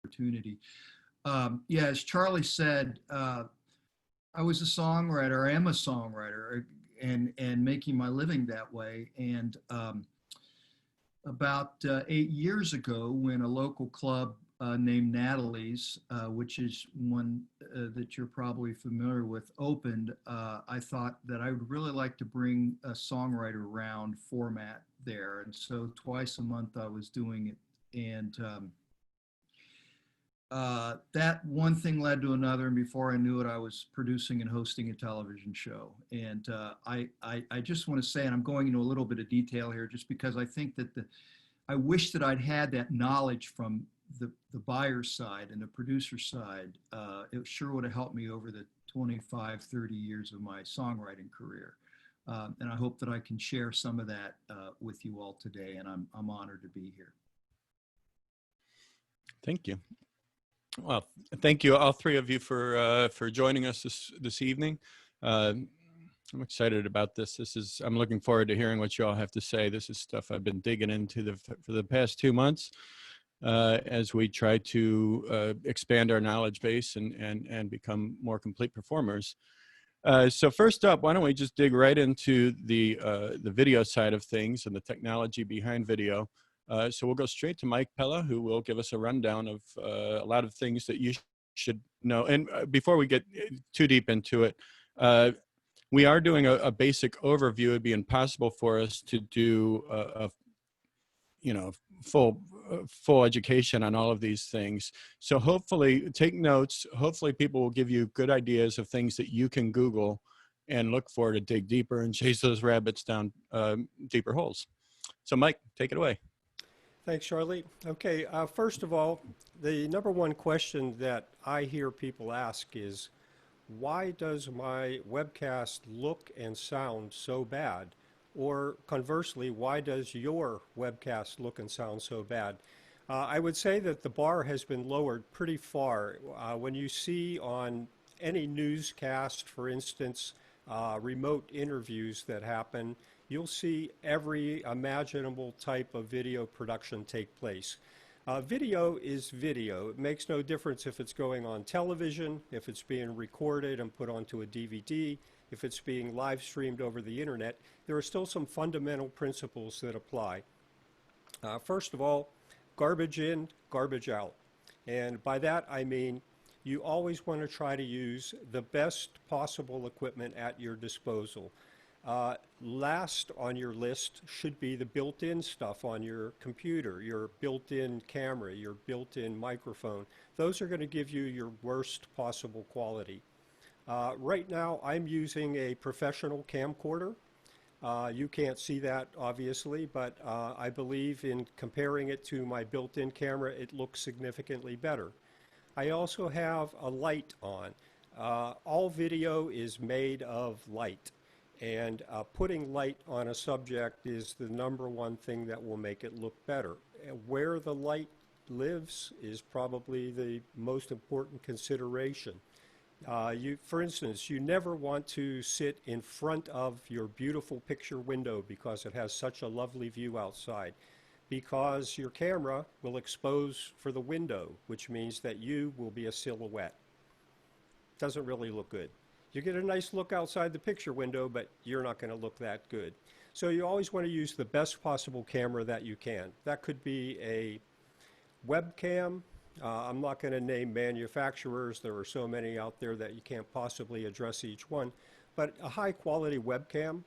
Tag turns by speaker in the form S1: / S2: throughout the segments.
S1: opportunity. Yeah, as Charlie said, I was a songwriter. I am a songwriter, and making my living that way. And about 8 years ago, when a local club named Natalie's, which is one that you're probably familiar with, opened, I thought that I would really like to bring a songwriter round format there. And so twice a month I was doing it. And that one thing led to another, and before I knew it, I was producing and hosting a television show. And I just want to say, and I'm going into a little bit of detail here, just because I think that I wish that I'd had that knowledge from the buyer side and the producer side. It sure would have helped me over the 25, 30 years of my songwriting career. And I hope that I can share some of that with you all today, and I'm honored to be here.
S2: Thank you. Well, thank you, all three of you, for joining us this evening. I'm excited about this. I'm looking forward to hearing what you all have to say. This is stuff I've been digging into for the past 2 months as we try to expand our knowledge base and become more complete performers. So first up, why don't we just dig right into the video side of things and the technology behind video. So we'll go straight to Mike Pella, who will give us a rundown of a lot of things that you should know. And before we get too deep into it, we are doing a basic overview. It'd be impossible for us to do a full education on all of these things. So hopefully, take notes. Hopefully people will give you good ideas of things that you can Google and look for to dig deeper and chase those rabbits down deeper holes. So Mike, take it away.
S3: Thanks, Charlie. Okay, first of all, the number one question that I hear people ask is, why does my webcast look and sound so bad? Or conversely, why does your webcast look and sound so bad? I would say that the bar has been lowered pretty far. When you see on any newscast, for instance, remote interviews that happen, you'll see every imaginable type of video production take place. Video is video. It makes no difference if it's going on television, if it's being recorded and put onto a DVD, if it's being live streamed over the internet. There are still some fundamental principles that apply. First of all, garbage in, garbage out. And by that I mean you always want to try to use the best possible equipment at your disposal. Last on your list should be the built-in stuff on your computer, your built-in camera, your built-in microphone. Those are going to give you your worst possible quality. Right now I'm using a professional camcorder. You can't see that obviously, but I believe in comparing it to my built-in camera, it looks significantly better. I also have a light on. All video is made of light. And putting light on a subject is the number one thing that will make it look better. Where the light lives is probably the most important consideration. For instance, you never want to sit in front of your beautiful picture window because it has such a lovely view outside, because your camera will expose for the window, which means that you will be a silhouette. Doesn't really look good. You get a nice look outside the picture window, but you're not going to look that good. So you always want to use the best possible camera that you can. That could be a webcam. I'm not going to name manufacturers. There are so many out there that you can't possibly address each one. But a high quality webcam,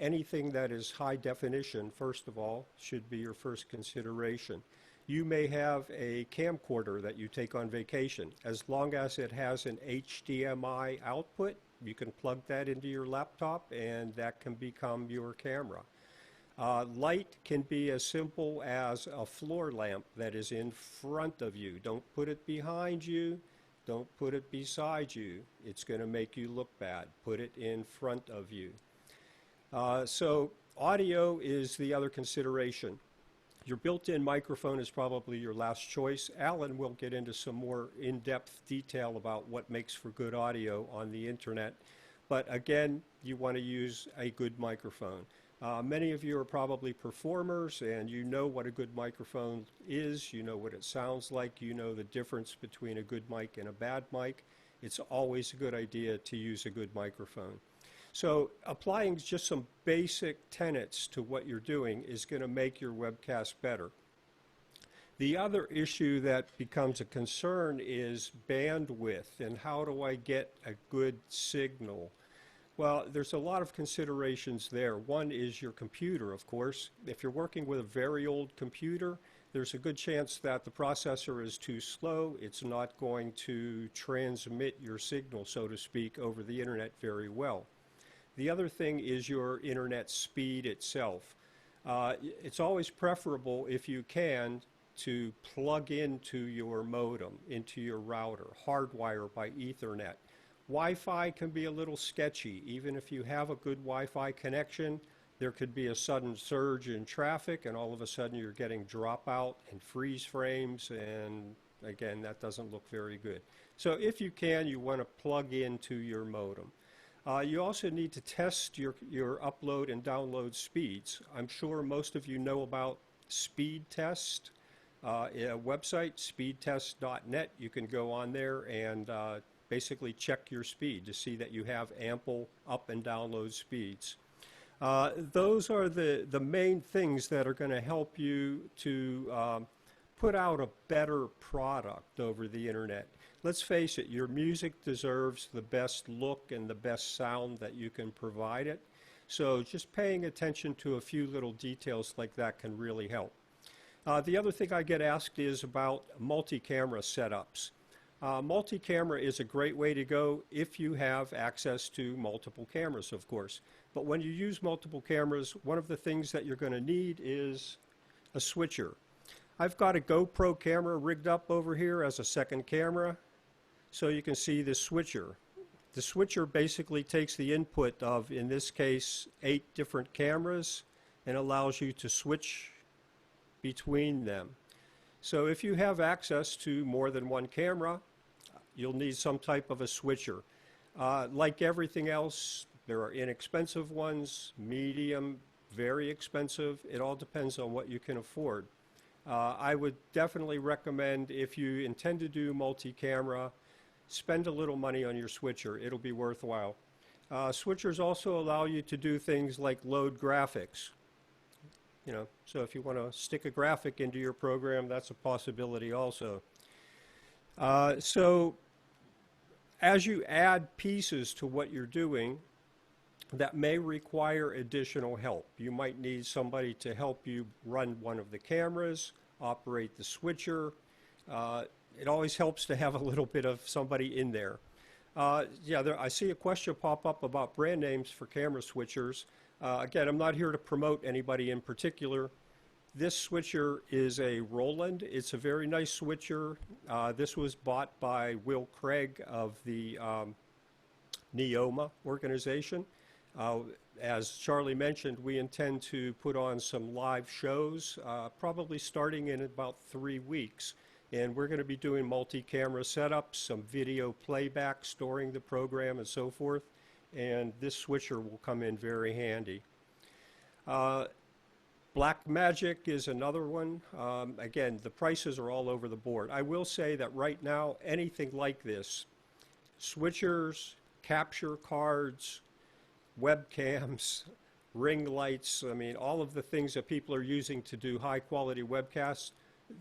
S3: anything that is high definition, first of all, should be your first consideration. You may have a camcorder that you take on vacation. As long as it has an HDMI output, you can plug that into your laptop and that can become your camera. Light can be as simple as a floor lamp that is in front of you. Don't put it behind you. Don't put it beside you. It's going to make you look bad. Put it in front of you. So audio is the other consideration. Your built-in microphone is probably your last choice. Alan will get into some more in-depth detail about what makes for good audio on the internet. But again, you want to use a good microphone. Many of you are probably performers, and you know what a good microphone is. You know what it sounds like. You know the difference between a good mic and a bad mic. It's always a good idea to use a good microphone. So applying just some basic tenets to what you're doing is going to make your webcast better. The other issue that becomes a concern is bandwidth, and how do I get a good signal? Well, there's a lot of considerations there. One is your computer, of course. If you're working with a very old computer, there's a good chance that the processor is too slow. It's not going to transmit your signal, so to speak, over the internet very well. The other thing is your internet speed itself. It's always preferable, if you can, to plug into your modem, into your router, hardwire by Ethernet. Wi-Fi can be a little sketchy. Even if you have a good Wi-Fi connection, there could be a sudden surge in traffic, and all of a sudden you're getting dropout and freeze frames, and again, that doesn't look very good. So if you can, you want to plug into your modem. You also need to test your upload and download speeds. I'm sure most of you know about speed test. A website, speedtest.net. You can go on there and basically check your speed to see that you have ample up and download speeds. Those are the main things that are going to help you to put out a better product over the internet. Let's face it, your music deserves the best look and the best sound that you can provide it. So just paying attention to a few little details like that can really help. The other thing I get asked is about multi-camera setups. Multi-camera is a great way to go if you have access to multiple cameras, of course. But when you use multiple cameras, one of the things that you're going to need is a switcher. I've got a GoPro camera rigged up over here as a second camera, so you can see the switcher. The switcher basically takes the input of, in this case, 8 different cameras and allows you to switch between them. So if you have access to more than one camera, you'll need some type of a switcher. Like everything else, there are inexpensive ones, medium, very expensive. It all depends on what you can afford. I would definitely recommend, if you intend to do multi-camera, spend a little money on your switcher. It'll be worthwhile. Switchers also allow you to do things like load graphics. You know, so if you want to stick a graphic into your program, that's a possibility also. So as you add pieces to what you're doing, that may require additional help. You might need somebody to help you run one of the cameras, operate the switcher. It always helps to have a little bit of somebody in there. I see a question pop up about brand names for camera switchers. Again, I'm not here to promote anybody in particular. This switcher is a Roland. It's a very nice switcher. This was bought by Will Craig of the Neoma organization. As Charlie mentioned, we intend to put on some live shows, probably starting in about 3 weeks. And we're going to be doing multi-camera setups, some video playback, storing the program, and so forth. And this switcher will come in very handy. Blackmagic is another one. Again, the prices are all over the board. I will say that right now, anything like this, switchers, capture cards, webcams, ring lights, I mean, all of the things that people are using to do high-quality webcasts,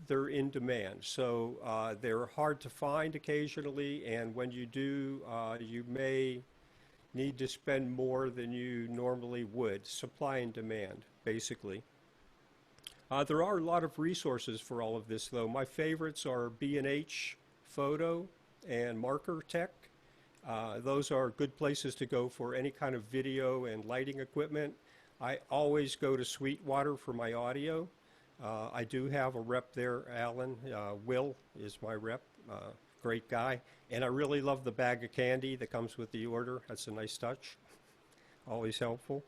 S3: they're in demand. So they're hard to find occasionally, and when you do, you may need to spend more than you normally would. Supply and demand, basically. There are a lot of resources for all of this, though. My favorites are B&H Photo and Marker Tech. Those are good places to go for any kind of video and lighting equipment. I always go to Sweetwater for my audio. I do have a rep there, Alan. Will is my rep. Great guy. And I really love the bag of candy that comes with the order. That's a nice touch. Always helpful.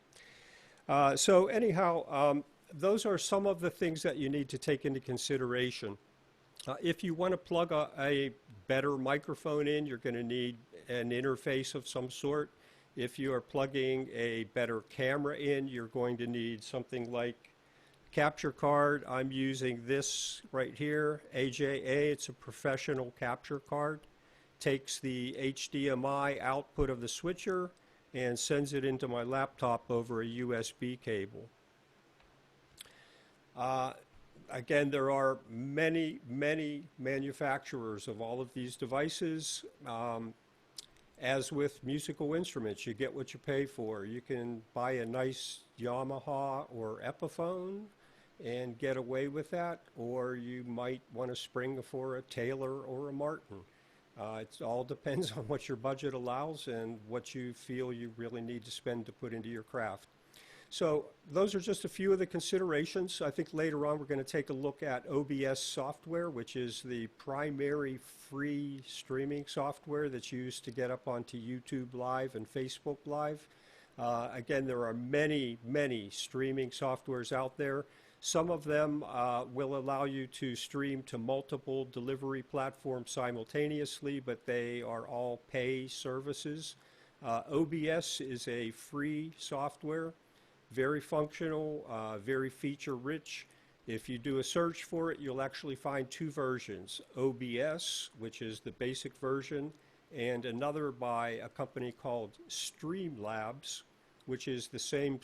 S3: So anyhow, those are some of the things that you need to take into consideration. If you want to plug a better microphone in, you're going to need an interface of some sort. If you are plugging a better camera in, you're going to need something like capture card. I'm using this right here, AJA. It's a professional capture card. Takes the HDMI output of the switcher and sends it into my laptop over a USB cable. Again, there are many, many manufacturers of all of these devices. As with musical instruments, you get what you pay for. You can buy a nice Yamaha or Epiphone and get away with that, or you might want to spring for a Taylor or a Martin. It all depends on what your budget allows and what you feel you really need to spend to put into your craft. So those are just a few of the considerations. I think later on we're going to take a look at OBS software, which is the primary free streaming software that's used to get up onto YouTube Live and Facebook Live. Again, there are many, many streaming softwares out there. Some of them will allow you to stream to multiple delivery platforms simultaneously, but they are all pay services. OBS is a free software. Very functional, very feature-rich. If you do a search for it, you'll actually find two versions. OBS, which is the basic version, and another by a company called Streamlabs, which is the same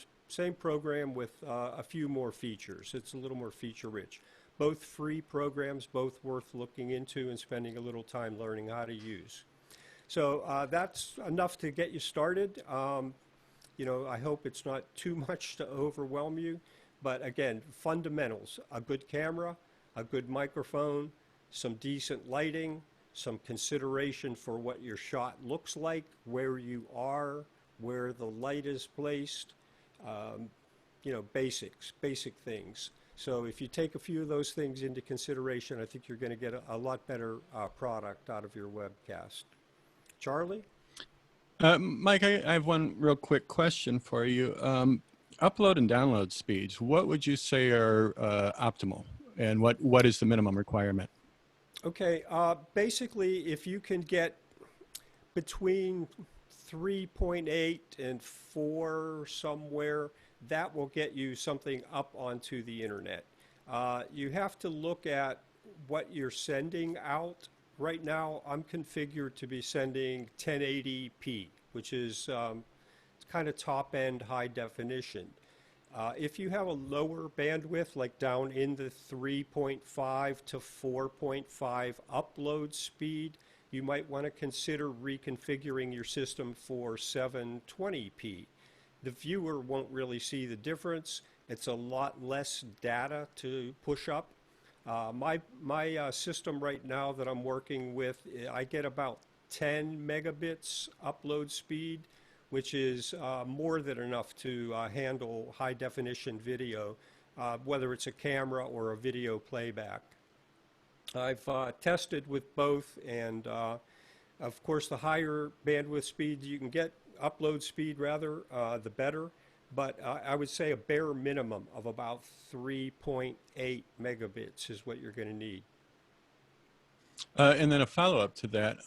S3: program with a few more features. It's a little more feature-rich. Both free programs, both worth looking into and spending a little time learning how to use. So that's enough to get you started. You know, I hope it's not too much to overwhelm you, but again, fundamentals: a good camera, a good microphone, some decent lighting, some consideration for what your shot looks like, where you are, where the light is placed, you know, basic things. So if you take a few of those things into consideration, I think you're going to get a lot better product out of your webcast. Charlie?
S2: Mike, I have one real quick question for you. Upload and download speeds, what would you say are optimal, and what is the minimum requirement?
S3: Okay, basically, if you can get between 3.8 and 4 somewhere, that will get you something up onto the internet. You have to look at what you're sending out. Right now, I'm configured to be sending 1080p, which is kind of top-end high definition. If you have a lower bandwidth, like down in the 3.5 to 4.5 upload speed, you might want to consider reconfiguring your system for 720p. The viewer won't really see the difference. It's a lot less data to push up. My system right now that I'm working with, I get about 10 megabits upload speed, which is more than enough to handle high definition video, whether it's a camera or a video playback. I've tested with both, and of course the higher bandwidth speed you can get, upload speed rather, the better. But I would say a bare minimum of about 3.8 megabits is what you're going to need.
S2: And then a follow-up to that,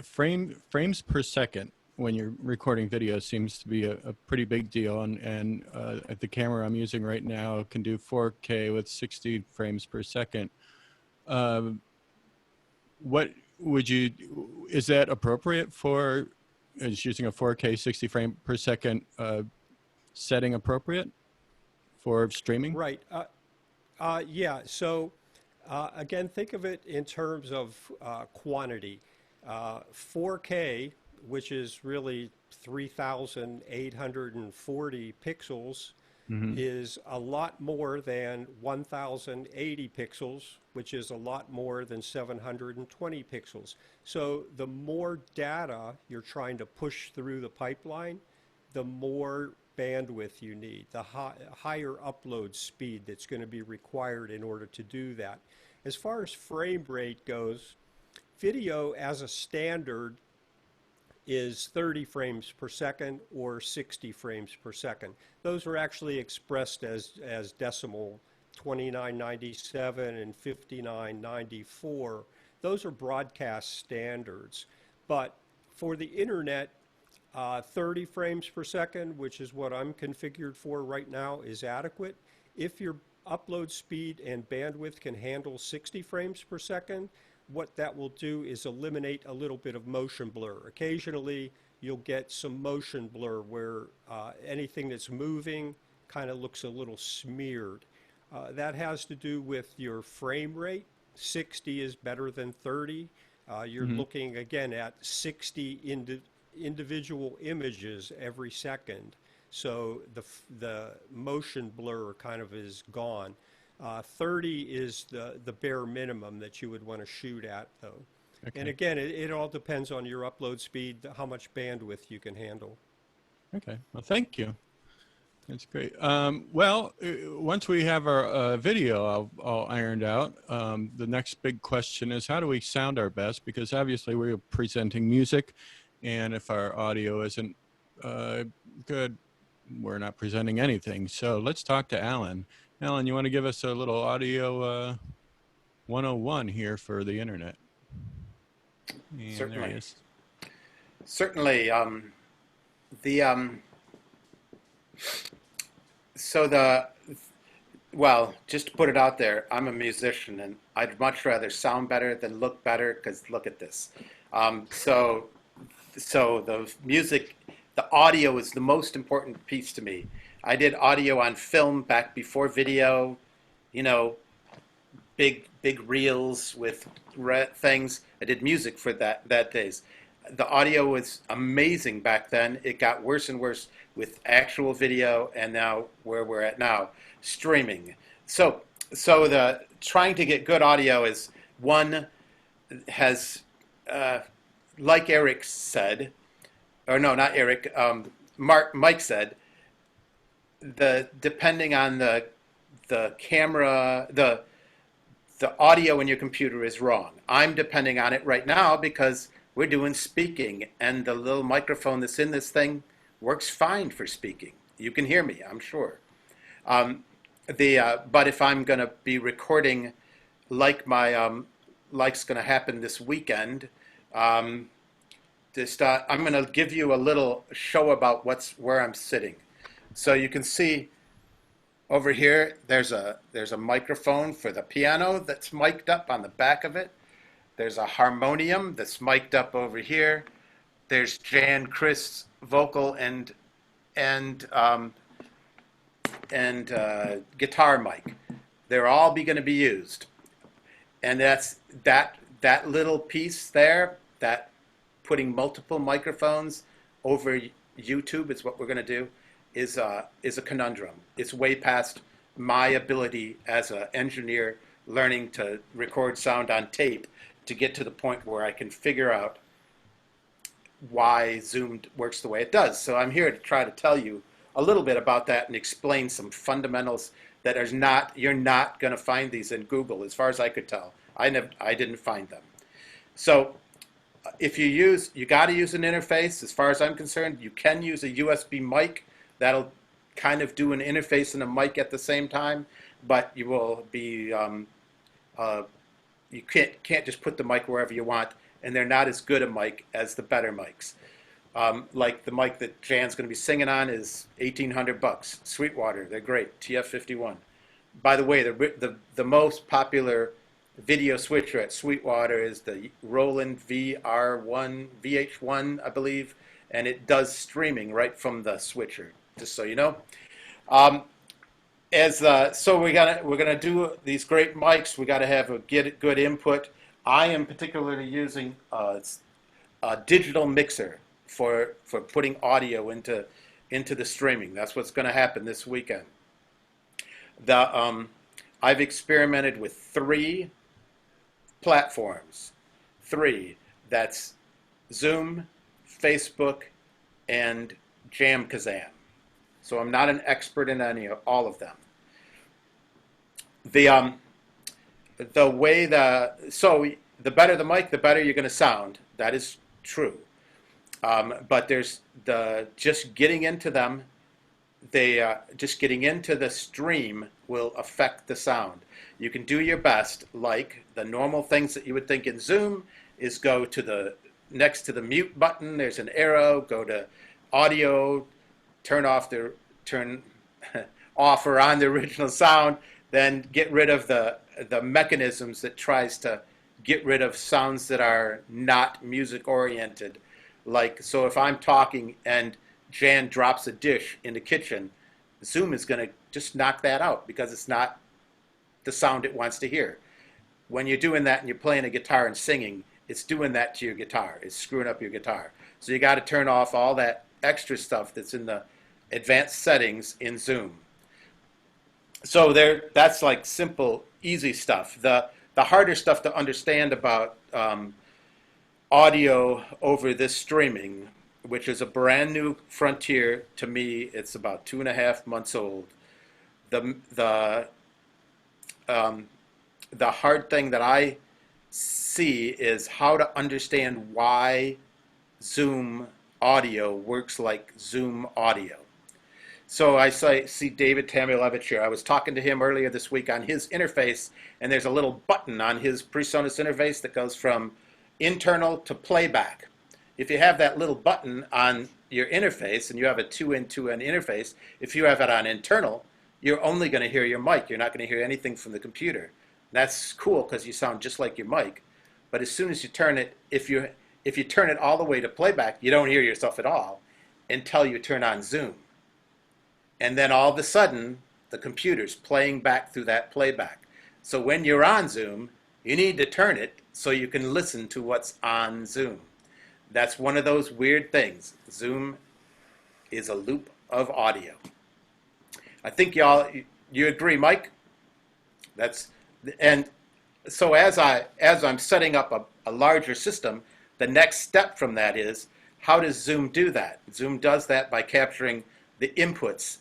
S2: frames per second when you're recording video seems to be a pretty big deal. And the camera I'm using right now can do 4K with 60 frames per second. What would you, is that appropriate for, is using a 4K 60 frame per second setting appropriate for streaming?
S3: Right. Yeah. So again, think of it in terms of quantity. 4K, which is really 3,840 pixels, is a lot more than 1,080 pixels, which is a lot more than 720 pixels. So the more data you're trying to push through the pipeline, the more bandwidth you need, the higher upload speed that's going to be required in order to do that. As far as frame rate goes, video as a standard is 30 frames per second or 60 frames per second. Those are actually expressed as decimal, 2997 and 5994. Those are broadcast standards. But for the internet, 30 frames per second, which is what I'm configured for right now, is adequate. If your upload speed and bandwidth can handle 60 frames per second, what that will do is eliminate a little bit of motion blur. Occasionally, you'll get some motion blur where anything that's moving kind of looks a little smeared. That has to do with your frame rate. 60 is better than 30. You're looking, again, at 60 individual images every second. So the motion blur kind of is gone. 30 is the bare minimum that you would want to shoot at, though.
S2: Okay.
S3: And again, it all depends on your upload speed, how much bandwidth you can handle.
S2: Okay. Well, thank you. That's great. Once we have our video all ironed out, the next big question is how do we sound our best? Because obviously we're presenting music, and if our audio isn't good, we're not presenting anything. So let's talk to Alan. Alan, you want to give us a little audio 101 here for the internet? And
S4: Certainly.
S2: there he is.
S4: Certainly. Well, just to put it out there, I'm a musician, and I'd much rather sound better than look better, because look at this. So the music, the audio is the most important piece to me. I did audio on film back before video, you know, big reels with things. I did music for that days. The audio was amazing back then. It got worse and worse with actual video, and now where we're at now, streaming. So the trying to get good audio is one has, like Eric said, or no, not Eric, Mike said, depending on the camera, the audio in your computer is wrong. I'm depending on it right now because we're doing speaking, and the little microphone that's in this thing works fine for speaking. You can hear me, I'm sure. But if I'm going to be recording like like's going to happen this weekend, I'm going to give you a little show about where I'm sitting. So you can see over here, there's a microphone for the piano that's mic'd up on the back of it. There's a harmonium that's mic'd up over here. There's Jan Chris vocal and guitar mic. They're all going to be used, and that's that little piece there. That putting multiple microphones over YouTube is what we're going to do. Is a conundrum. It's way past my ability as an engineer learning to record sound on tape to get to the point where I can figure out why Zoom works the way it does. So I'm here to try to tell you a little bit about that and explain some fundamentals that you're not going to find these in Google, as far as I could tell. I didn't find them. So if you got to use an interface. As far as I'm concerned, you can use a USB mic. That'll kind of do an interface and a mic at the same time, but you will be you can't just put the mic wherever you want, and they're not as good a mic as the better mics. Like the mic that Jan's going to be singing on is $1,800. Sweetwater, they're great. TF51. By the way, the most popular video switcher at Sweetwater is the Roland VH1, I believe, and it does streaming right from the switcher. Just so you know. So we're gonna do these great mics. We got to have a good input. I am particularly using a digital mixer for putting audio into the streaming. That's what's going to happen this weekend. I've experimented with 3 platforms. 3. That's Zoom, Facebook, and Jamkazam. So I'm not an expert in all of them. The better the mic, the better you're going to sound. That is true. But there's just getting into them. Just getting into the stream will affect the sound. You can do your best, like the normal things that you would think in Zoom is go to next to the mute button, there's an arrow. Go to audio, turn off off or on the original sound, then get rid of the mechanisms that tries to get rid of sounds that are not music oriented. Like, so if I'm talking and Jan drops a dish in the kitchen, Zoom is going to just knock that out because it's not the sound it wants to hear. When you're doing that and you're playing a guitar and singing, it's doing that to your guitar. It's screwing up your guitar. So you got to turn off all that extra stuff that's in the advanced settings in Zoom. So that's like simple, easy stuff. The harder stuff to understand about audio over this streaming, which is a brand new frontier to me. It's about 2.5 months old. The hard thing that I see is how to understand why Zoom audio works like Zoom audio. So I see David Tamulevich here. I was talking to him earlier this week on his interface, and there's a little button on his PreSonus interface that goes from internal to playback. If you have that little button on your interface and you have a 2-in, 2-in interface, if you have it on internal, you're only going to hear your mic. You're not going to hear anything from the computer. That's cool because you sound just like your mic. But as soon as you turn it, if you turn it all the way to playback, you don't hear yourself at all until you turn on Zoom. And then all of a sudden, the computer's playing back through that playback. So when you're on Zoom, you need to turn it so you can listen to what's on Zoom. That's one of those weird things. Zoom is a loop of audio. I think you agree, Mike? And so as I'm setting up a larger system, the next step from that is, how does Zoom do that? Zoom does that by capturing the inputs,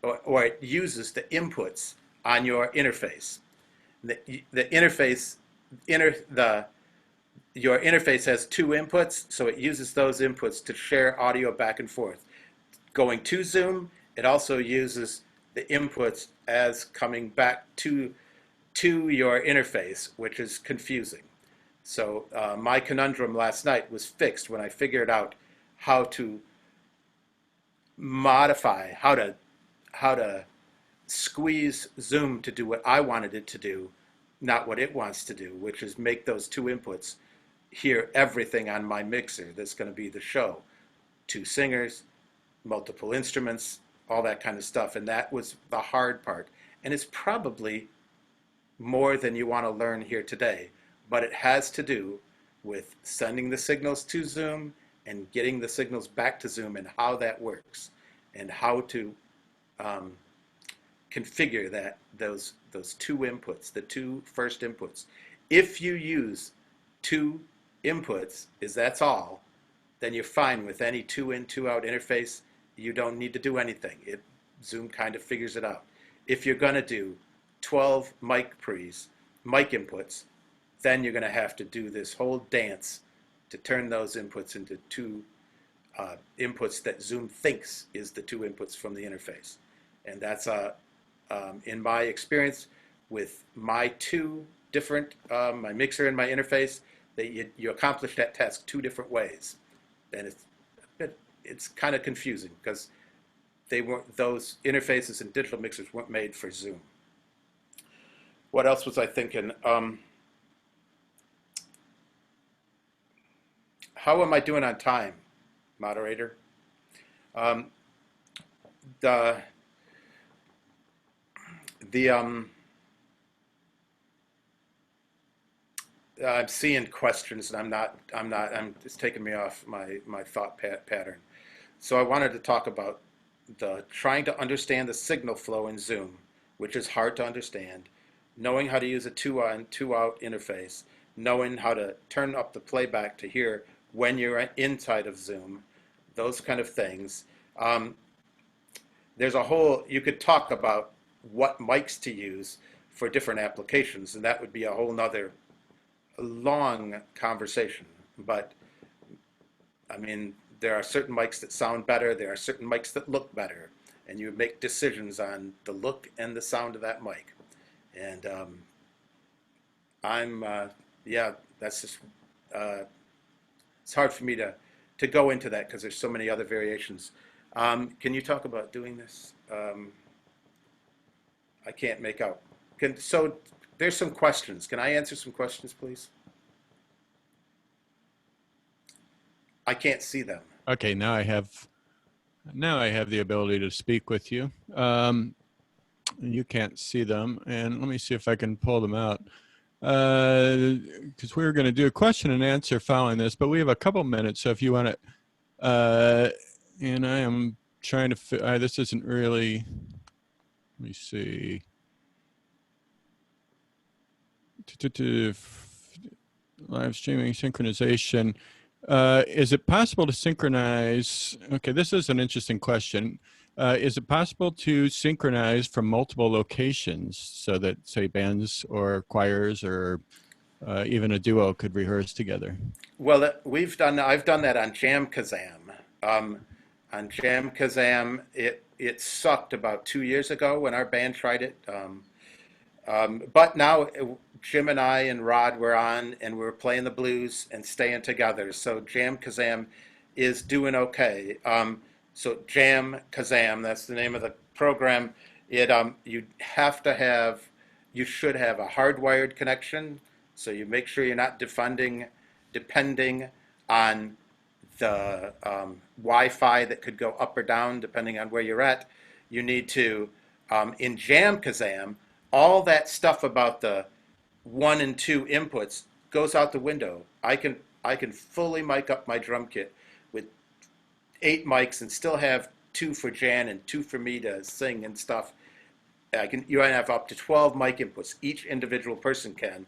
S4: or it uses the inputs on your interface. Your interface has 2 inputs, so it uses those inputs to share audio back and forth. Going to Zoom, it also uses the inputs as coming back to your interface, which is confusing. So my conundrum last night was fixed when I figured out how to modify, how to squeeze Zoom to do what I wanted it to do, not what it wants to do, which is make those 2 inputs hear everything on my mixer that's going to be the show. 2 singers, multiple instruments, all that kind of stuff. And that was the hard part. And it's probably more than you want to learn here today, but it has to do with sending the signals to Zoom and getting the signals back to Zoom and how that works and how to configure those 2 inputs, the 2 first inputs. If you use 2 inputs, that's all, then you're fine with any 2-in, 2-out interface. You don't need to do anything. Zoom kind of figures it out. If you're going to do 12 mic inputs, then you're going to have to do this whole dance to turn those inputs into 2 inputs that Zoom thinks is the 2 inputs from the interface. And that's, in my experience with my 2 different, my mixer and my interface, that you accomplish that task 2 different ways. And it's kind of confusing because those interfaces and digital mixers weren't made for Zoom. What else was I thinking? How am I doing on time, moderator? I'm seeing questions, and it's taking me off my thought pattern. So I wanted to talk about trying to understand the signal flow in Zoom, which is hard to understand, knowing how to use a 2-on, 2-out interface, knowing how to turn up the playback to hear when you're inside of Zoom, those kind of things. There's you could talk about what mics to use for different applications, and that would be a whole nother long conversation. But I mean, there are certain mics that sound better, there are certain mics that look better, and you make decisions on the look and the sound of that mic. And that's just it's hard for me to go into that because there's so many other variations. Can you talk about doing this? I can't make out. So there's some questions. Can I answer some questions, please? I can't see them.
S2: Okay, now I have the ability to speak with you. You can't see them, and let me see if I can pull them out. Because we were going to do a question and answer following this, but we have a couple minutes, so if you want to, and I am trying to, this isn't really, let me see. Live streaming synchronization. Is it possible to synchronize? Okay, this is an interesting question. Is it possible to synchronize from multiple locations so that, say, bands or choirs or even a duo could rehearse together?
S4: Well, I've done that on Jam-Kazam. On Jam-Kazam, it sucked about 2 years ago when our band tried it. But now Jim and I and Rod were on, and we were playing the blues and staying together. So Jam-Kazam is doing okay. So Jam-Kazam, that's the name of the program. You should have a hardwired connection. So you make sure you're not depending on the Wi-Fi that could go up or down depending on where you're at. You need to, in Jam-Kazam, all that stuff about the 1 and 2 inputs goes out the window. I can fully mic up my drum kit with 8 mics and still have 2 for Jan and 2 for me to sing and stuff. You have up to 12 mic inputs. Each individual person can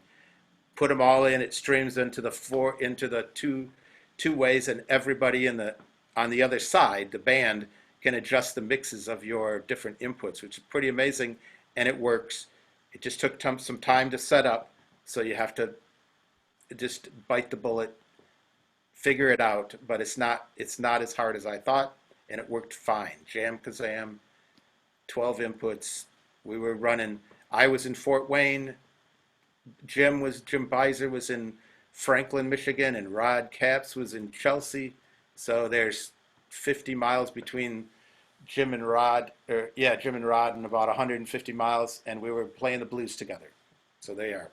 S4: put them all in. It streams into the two ways, and everybody on the other side, the band, can adjust the mixes of your different inputs, which is pretty amazing, and it works. It just took some time to set up, so you have to just bite the bullet, figure it out, but it's not as hard as I thought, and it worked fine. Jam-Kazam, 12 inputs. We were running, I was in Fort Wayne, Jim Beiser was in Franklin, Michigan, and Rod Capps was in Chelsea. So there's 50 miles between Jim and Rod, and about 150 miles, and we were playing the blues together. So they are.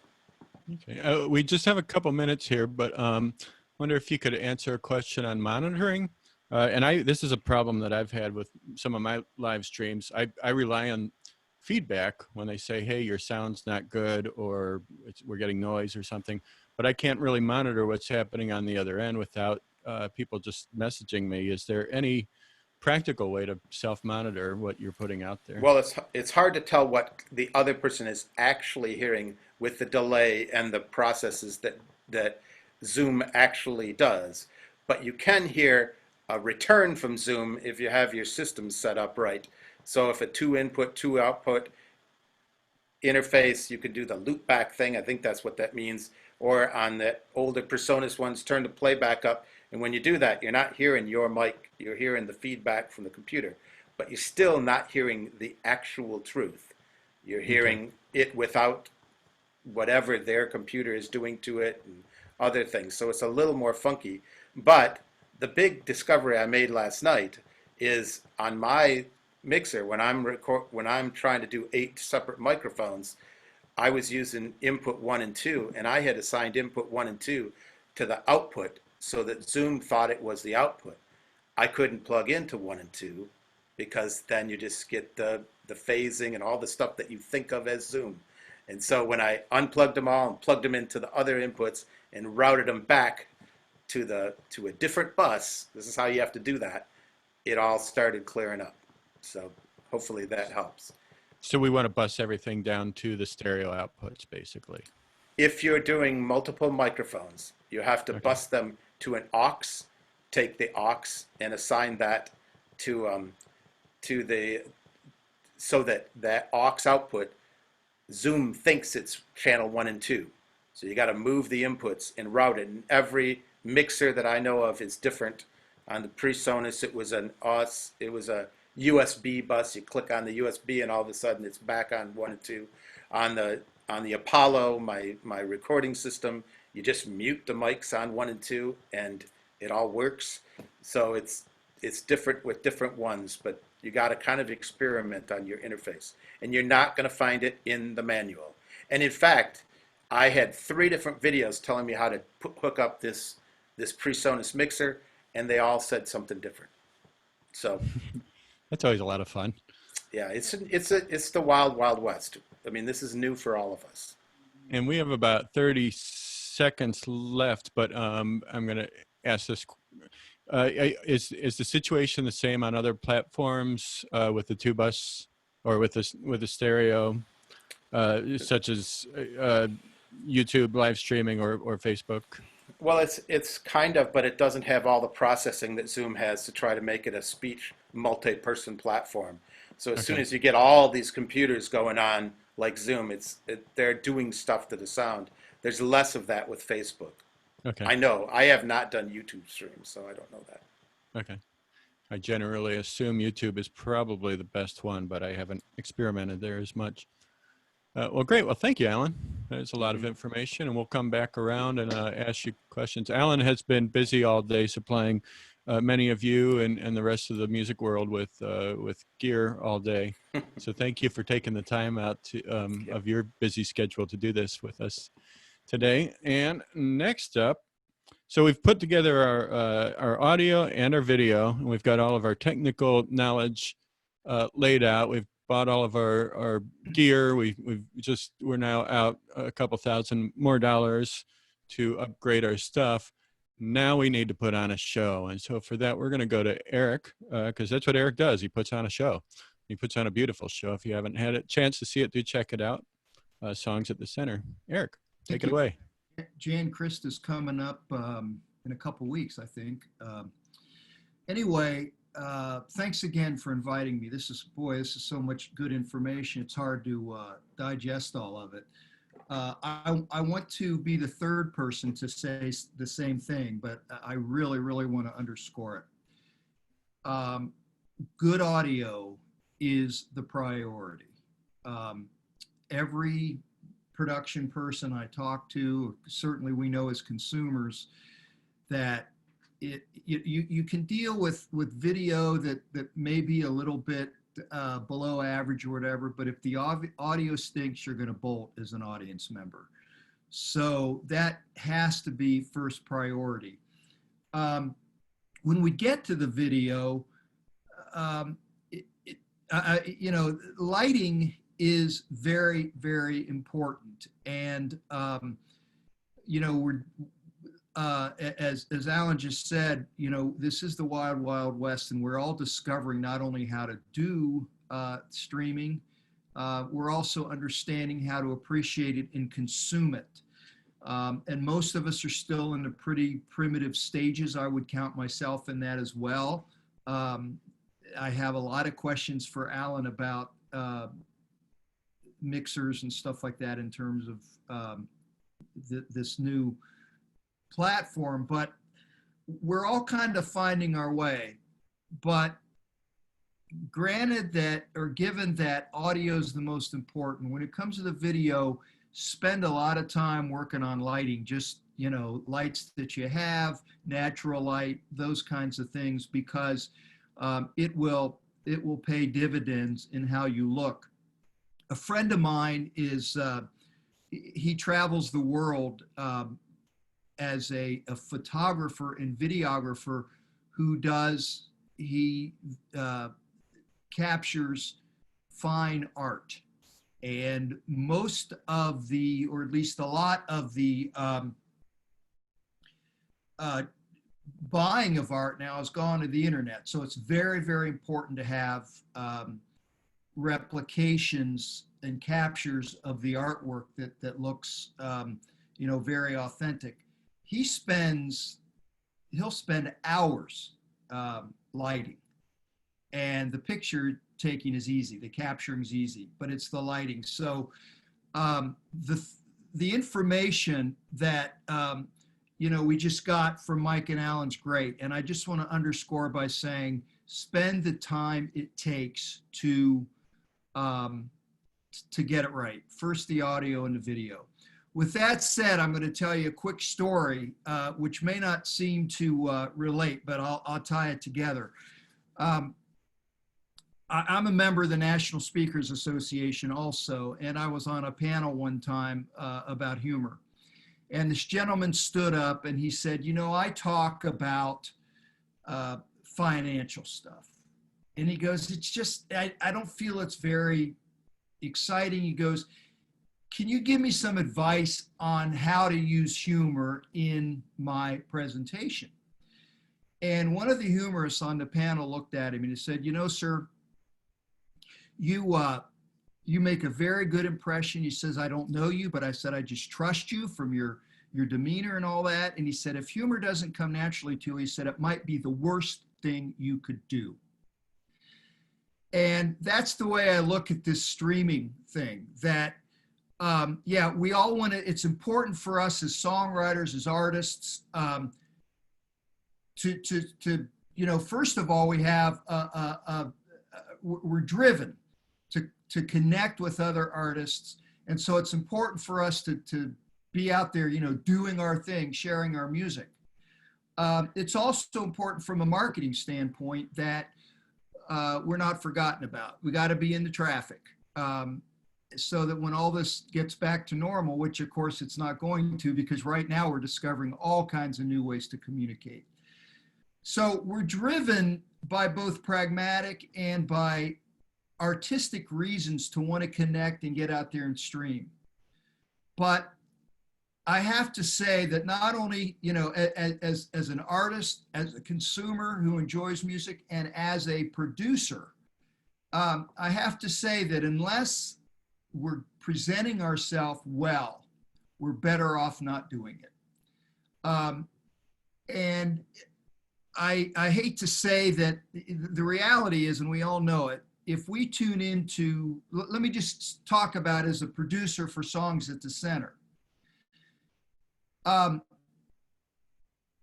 S2: Okay. We just have a couple minutes here, but wonder if you could answer a question on monitoring. This is a problem that I've had with some of my live streams. I rely on feedback when they say, hey, your sound's not good, or we're getting noise or something, but I can't really monitor what's happening on the other end without people just messaging me. Is there any practical way to self-monitor what you're putting out there?
S4: Well, it's hard to tell what the other person is actually hearing with the delay and the processes that Zoom actually does. But you can hear a return from Zoom if you have your system set up right. So if a 2 input, 2 output interface, you can do the loop back thing. I think that's what that means. Or on the older PreSonus ones, turn the playback up. And when you do that, you're not hearing your mic, you're hearing the feedback from the computer. But you're still not hearing the actual truth. You're hearing it without whatever their computer is doing to it and other things. So it's a little more funky. But the big discovery I made last night is on my mixer, when I'm trying to do 8 separate microphones, I was using input 1 and 2, and I had assigned input 1 and 2 to the output so that Zoom thought it was the output. I couldn't plug into 1 and 2 because then you just get the phasing and all the stuff that you think of as Zoom. And so when I unplugged them all and plugged them into the other inputs and routed them back to a different bus, this is how you have to do that, it all started clearing up. So hopefully that helps.
S2: So we want to bus everything down to the stereo outputs, basically.
S4: If you're doing multiple microphones, you have to bus them to an aux, take the aux and assign that to so that aux output, Zoom thinks it's channel 1 and 2. So you got to move the inputs and route it. And every mixer that I know of is different. On the PreSonus, it was a USB bus. You click on the USB and all of a sudden it's back on 1 and 2. On the Apollo, my recording system, you just mute the mics on 1 and 2 and It all works. So it's different with different ones, but you got to kind of experiment on your interface. And you're not going to find it in the manual. And in fact, I had 3 different videos telling me how to hook up this PreSonus mixer, and they all said something different. So
S2: That's always a lot of fun.
S4: yeah, it's the wild, wild west. I mean, this is new for all of us.
S2: And we have about 30 seconds left, but I'm going to ask this. Is the situation the same on other platforms with the 2-bus or with the stereo, such as YouTube live streaming or Facebook?
S4: Well, it's kind of, but it doesn't have all the processing that Zoom has to try to make it a speech multi-person platform. So as soon as you get all these computers going on like Zoom, they're doing stuff to the sound. There's less of that with Facebook.
S2: Okay.
S4: I know. I have not done YouTube streams, so I don't know that.
S2: Okay. I generally assume YouTube is probably the best one, but I haven't experimented there as much. Well, great. Well, thank you, Alan. There's a lot of information, and we'll come back around and ask you questions. Alan has been busy all day supplying many of you and the rest of the music world with gear all day. So thank you for taking the time out of your busy schedule to do this with us today. And next up, so we've put together our audio and our video, and we've got all of our technical knowledge laid out. We've bought all of our gear. We're now out a couple $1,000 more to upgrade our stuff. Now we need to put on a show. And so for that, we're going to go to Eric, because that's what Eric does. He puts on a show. He puts on a beautiful show. If you haven't had a chance to see it, do check it out. Songs at the Center. Eric, take it away.
S1: Jan Christ is coming up in a couple weeks, I think. Anyway, thanks again for inviting me. This is so much good information. It's hard to digest all of it. I want to be the third person to say the same thing, but I really, really want to underscore it. Good audio is the priority. Every production person I talk to, certainly we know as consumers that you can deal with video that may be a little bit below average or whatever, but if the audio stinks, you're going to bolt as an audience member. So that has to be first priority. When we get to the video, lighting is very, very important. And, we're, as Alan just said, this is the wild, wild west, and we're all discovering not only how to do streaming, we're also understanding how to appreciate it and consume it. And most of us are still in the pretty primitive stages. I would count myself in that as well. I have a lot of questions for Alan about mixers and stuff like that in terms of this new platform, but we're all kind of finding our way. But granted that, or given that audio is the most important, when it comes to the video, spend a lot of time working on lighting, just, lights that you have, natural light, those kinds of things, because it will pay dividends in how you look. A friend of mine he travels the world as a photographer and videographer who captures fine art. And most of or at least a lot of the buying of art now has gone to the internet. So it's very, very important to have replications and captures of the artwork that looks, very authentic. He'll spend hours lighting, and the picture taking is easy, the capturing is easy, but it's the lighting. So the information that we just got from Mike and Alan's great, and I just want to underscore by saying spend the time it takes to get it right. First the audio and the video. with that said, I'm going to tell you a quick story, which may not seem to relate, but I'll tie it together. I'm a member of the National Speakers Association also, and I was on a panel one time about humor. And this gentleman stood up and he said, you know, I talk about financial stuff. And he goes, it's just, I don't feel it's very exciting. He goes, can you give me some advice on how to use humor in my presentation? And one of the humorists on the panel looked at him and he said, you know, sir, you make a very good impression. He says, I don't know you, but I said, I just trust you from your demeanor and all that. And he said, if humor doesn't come naturally to you, he said, it might be the worst thing you could do. And that's the way I look at this streaming thing, that, yeah, we all want to, it's important for us as songwriters, as artists, to you know, first of all, we have, we're driven to connect with other artists. And so it's important for us to be out there, you know, doing our thing, sharing our music. It's also important from a marketing standpoint that we're not forgotten about. We got to be in the traffic so that when all this gets back to normal, which of course it's not going to, because right now we're discovering all kinds of new ways to communicate. So we're driven by both pragmatic and by artistic reasons to want to connect and get out there and stream. But I have to say that not only, you know, as an artist, as a consumer who enjoys music, and as a producer, I have to say that unless we're presenting ourselves well, we're better off not doing it. And I hate to say that the reality is, and we all know it, if we tune into, let me just talk about as a producer for Songs at the Center.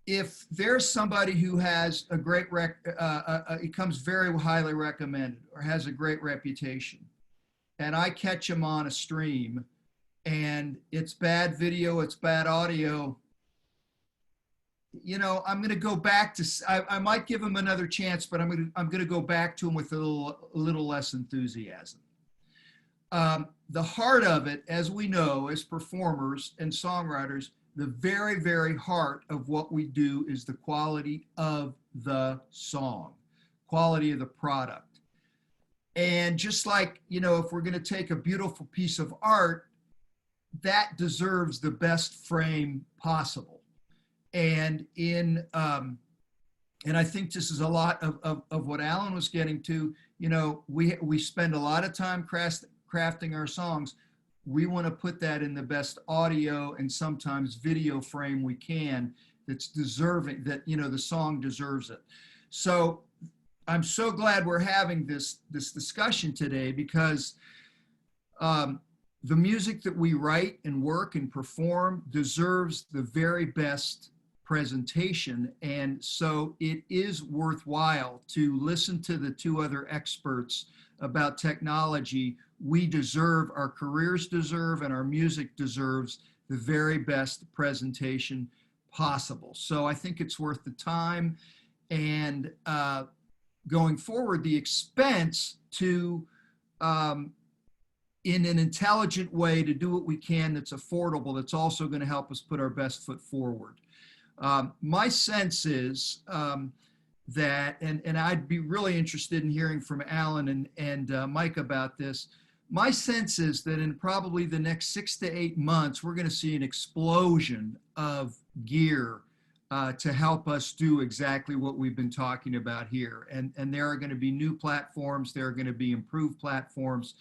S1: If there's somebody who has a great, it comes very highly recommended or has a great reputation, and I catch them on a stream and it's bad video, it's bad audio, you know, I'm going to go back to, I might give him another chance, but I'm going to go back to him with a little less enthusiasm. The heart of it, as we know, as performers and songwriters, the very, very heart of what we do is the quality of the song, quality of the product. And just like, you know, if we're going to take a beautiful piece of art, that deserves the best frame possible. And and I think this is a lot of what Alan was getting to. You know, we spend a lot of time crafting our songs. We want to put that in the best audio and sometimes video frame we can, that's deserving, that, you know, the song deserves it. So I'm so glad we're having this discussion today, because the music that we write and work and perform deserves the very best presentation. And so it is worthwhile to listen to the two other experts about technology. We deserve, our careers deserve, and our music deserves the very best presentation possible. So I think it's worth the time and going forward, the expense to, in an intelligent way, to do what we can that's affordable, that's also going to help us put our best foot forward. My sense is that, and I'd be really interested in hearing from Alan and Mike about this. My sense is that in probably the next 6 to 8 months, we're going to see an explosion of gear to help us do exactly what we've been talking about here. And there are going to be new platforms, there are going to be improved platforms.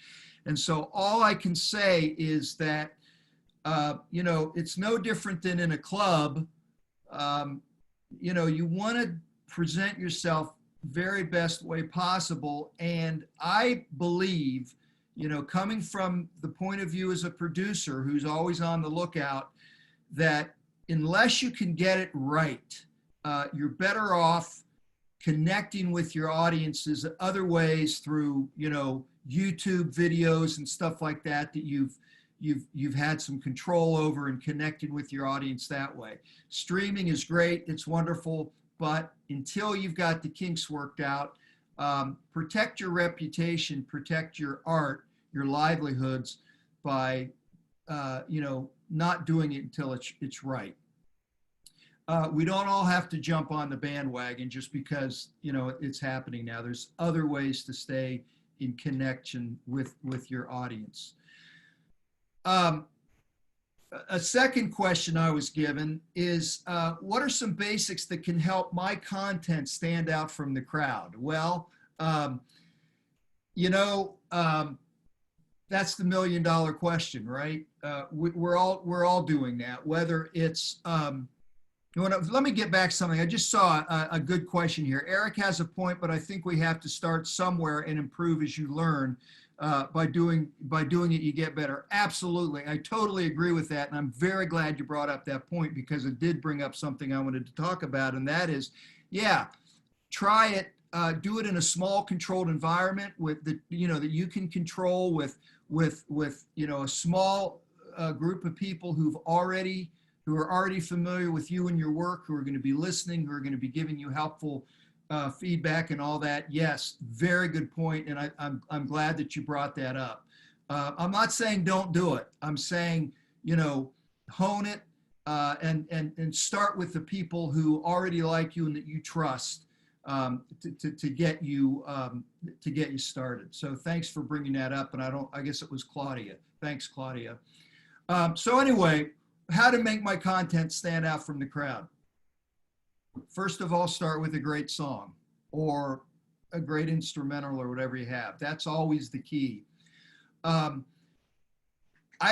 S1: And so all I can say is that, you know, it's no different than in a club. You know, you want to present yourself very best way possible. And I believe, you know, coming from the point of view as a producer who's always on the lookout, that unless you can get it right, you're better off connecting with your audiences other ways through, you know, YouTube videos and stuff like that, that you've you've had some control over and connected with your audience that way. Streaming is great, it's wonderful, but until you've got the kinks worked out, protect your reputation, protect your art, your livelihoods by not doing it until it's right. We don't all have to jump on the bandwagon just because it's happening now. There's other ways to stay in connection with your audience. A second question I was given is, what are some basics that can help my content stand out from the crowd? Well, that's the $1 million question, right? We're all doing that, whether it's, let me get back something. I just saw a good question here. Eric has a point, but I think we have to start somewhere and improve as you learn. By doing it, you get better. Absolutely. I totally agree with that. And I'm very glad you brought up that point because it did bring up something I wanted to talk about. And that is, yeah, try it, do it in a small controlled environment with that you can control with a small group of people who are already familiar with you and your work, who are going to be listening, who are going to be giving you helpful feedback and all that. Yes, very good point, and I'm glad that you brought that up. I'm not saying don't do it. I'm saying hone it and start with the people who already like you and that you trust to get you started. So thanks for bringing that up. And I guess it was Claudia. Thanks, Claudia. So anyway, how to make my content stand out from the crowd. First of all, start with a great song or a great instrumental or whatever you have. That's always the key. I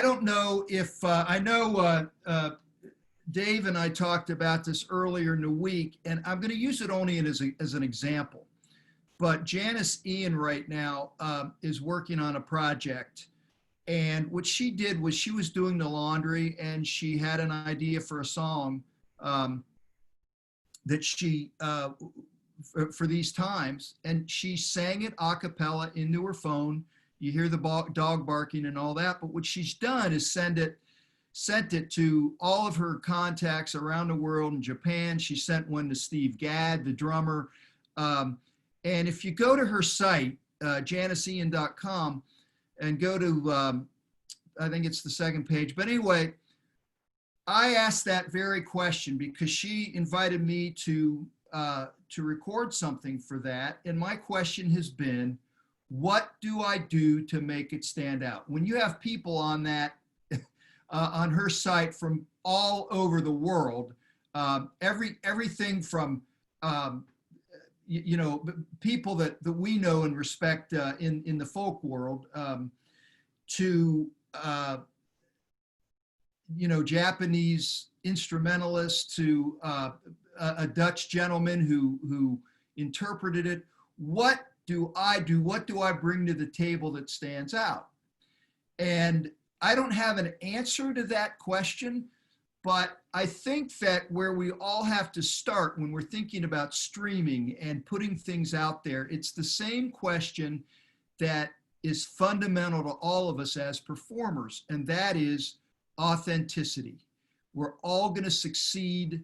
S1: don't know if, I know Dave and I talked about this earlier in the week, and I'm going to use it only as an example. But Janice Ian right now is working on a project. And what she did was she was doing the laundry and she had an idea for a song that she, for these times, and she sang it a cappella into her phone. You hear the dog barking and all that, but what she's done is sent it to all of her contacts around the world. In Japan, she sent one to Steve Gadd, the drummer. And if you go to her site, janiceian.com, and go to, I think it's the second page, but anyway, I asked that very question because she invited me to record something for that. And my question has been, what do I do to make it stand out? When you have people on that, on her site from all over the world, everything from, people that we know and respect in the folk world, to Japanese instrumentalists, to a Dutch gentleman who interpreted it. What do I do? What do I bring to the table that stands out? And I don't have an answer to that question, but I think that where we all have to start when we're thinking about streaming and putting things out there, it's the same question that is fundamental to all of us as performers, and that is authenticity. We're all going to succeed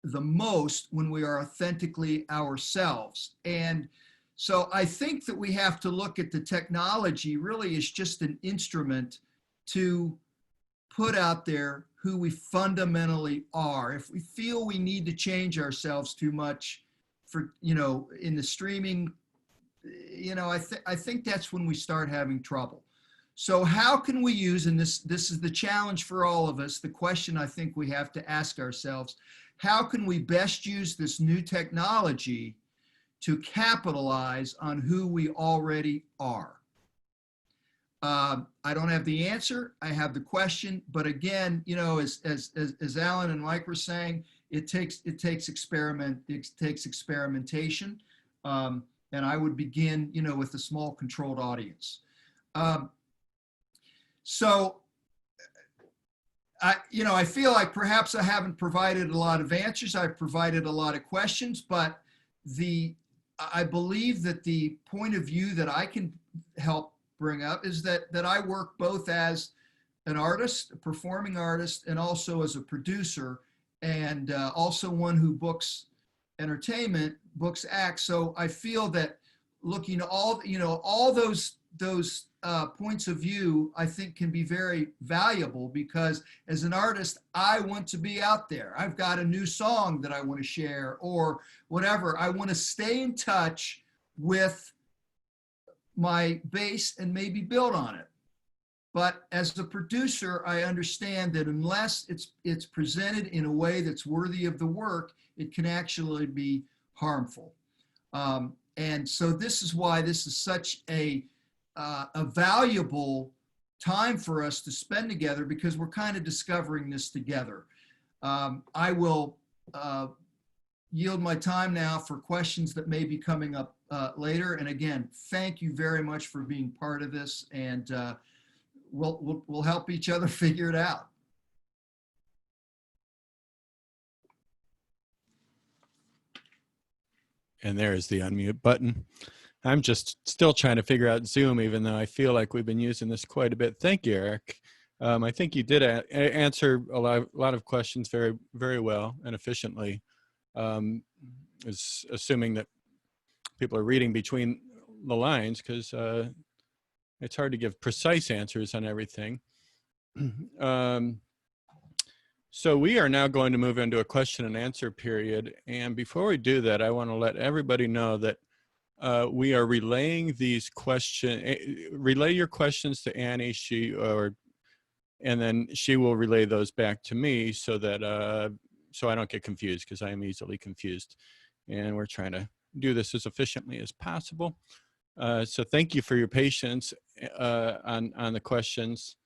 S1: the most when we are authentically ourselves. And so I think that we have to look at the technology really as just an instrument to put out there who we fundamentally are. If we feel we need to change ourselves too much for, in the streaming, I think that's when we start having trouble. So how can we use, and this is the challenge for all of us, the question I think we have to ask ourselves, how can we best use this new technology to capitalize on who we already are? I don't have the answer, I have the question, but again, as Alan and Mike were saying, it takes experimentation, and I would begin, with a small controlled audience. So, I feel like perhaps I haven't provided a lot of answers. I've provided a lot of questions, but I believe that the point of view that I can help bring up is that I work both as an artist, a performing artist, and also as a producer, and also one who books entertainment, books acts. So I feel that looking at all those points of view, I think can be very valuable, because as an artist, I want to be out there. I've got a new song that I want to share or whatever. I want to stay in touch with my base and maybe build on it. But as a producer, I understand that unless it's presented in a way that's worthy of the work, it can actually be harmful. And so this is why this is such a valuable time for us to spend together, because we're kind of discovering this together. I will yield my time now for questions that may be coming up later. And again, thank you very much for being part of this, and we'll help each other figure it out.
S2: And there's the unmute button. I'm just still trying to figure out Zoom, even though I feel like we've been using this quite a bit. Thank you, Eric. I think you did answer a lot of questions very, very well and efficiently. Is assuming that people are reading between the lines, because it's hard to give precise answers on everything. So we are now going to move into a question and answer period. And before we do that, I want to let everybody know that we are relaying these questions. Relay your questions to Annie, and then she will relay those back to me, so that so I don't get confused, because I am easily confused. And we're trying to do this as efficiently as possible. So thank you for your patience on the questions.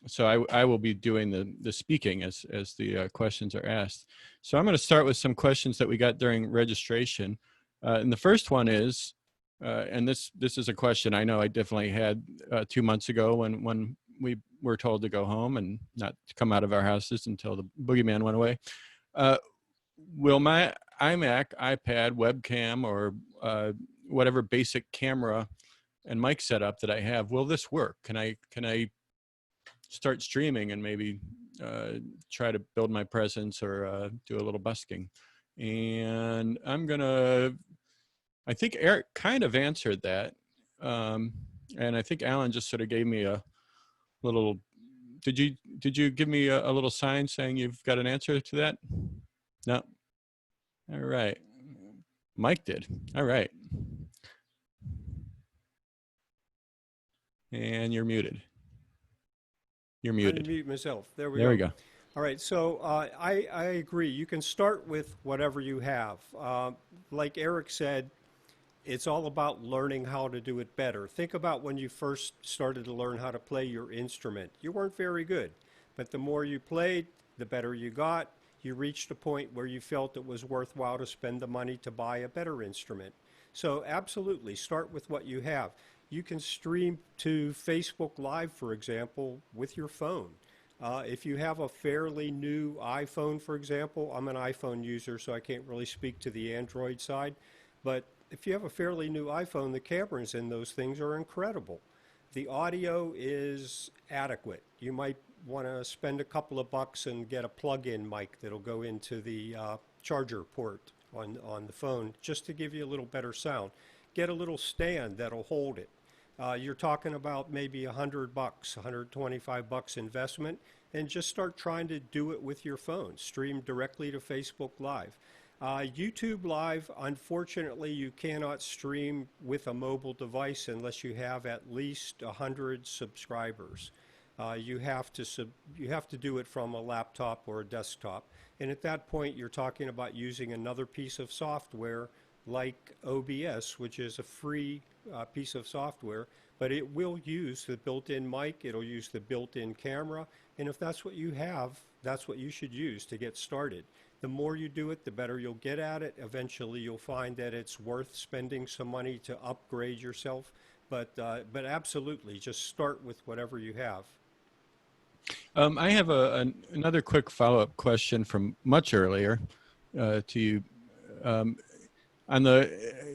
S2: So I will be doing the speaking as the questions are asked. So I'm going to start with some questions that we got during registration. And the first one is, and this is a question I know I definitely had 2 months ago when we were told to go home and not to come out of our houses until the boogeyman went away. Will my iMac, iPad, webcam, or whatever basic camera and mic setup that I have, will this work? Can I start streaming and maybe try to build my presence or do a little busking? And I think Eric kind of answered that. And I think Alan just sort of gave me a little, did you give me a little sign saying you've got an answer to that? No. All right. Mike did. All right. And you're muted. You're muted.
S3: Unmute myself. There we
S2: go.
S3: All right, so I agree. You can start with whatever you have. Like Eric said, it's all about learning how to do it better. Think about when you first started to learn how to play your instrument. You weren't very good, but the more you played, the better you got. You reached a point where you felt it was worthwhile to spend the money to buy a better instrument. So absolutely, start with what you have. You can stream to Facebook Live, for example, with your phone. If you have a fairly new iPhone, for example, I'm an iPhone user, so I can't really speak to the Android side, but if you have a fairly new iPhone, the cameras in those things are incredible. The audio is adequate. You might want to spend a couple of bucks and get a plug-in mic that'll go into the charger port on the phone, just to give you a little better sound. Get a little stand that'll hold it. You're talking about maybe $100, $125 investment, and just start trying to do it with your phone. Stream directly to Facebook Live. YouTube Live, unfortunately, you cannot stream with a mobile device unless you have at least 100 subscribers. You have to do it from a laptop or a desktop. And at that point, you're talking about using another piece of software like OBS, which is a free piece of software, but it will use the built-in mic, it'll use the built-in camera, and if that's what you have, that's what you should use to get started. The more you do it, the better you'll get at it. Eventually, you'll find that it's worth spending some money to upgrade yourself, but absolutely, just start with whatever you have.
S2: I have another quick follow-up question from much earlier to you.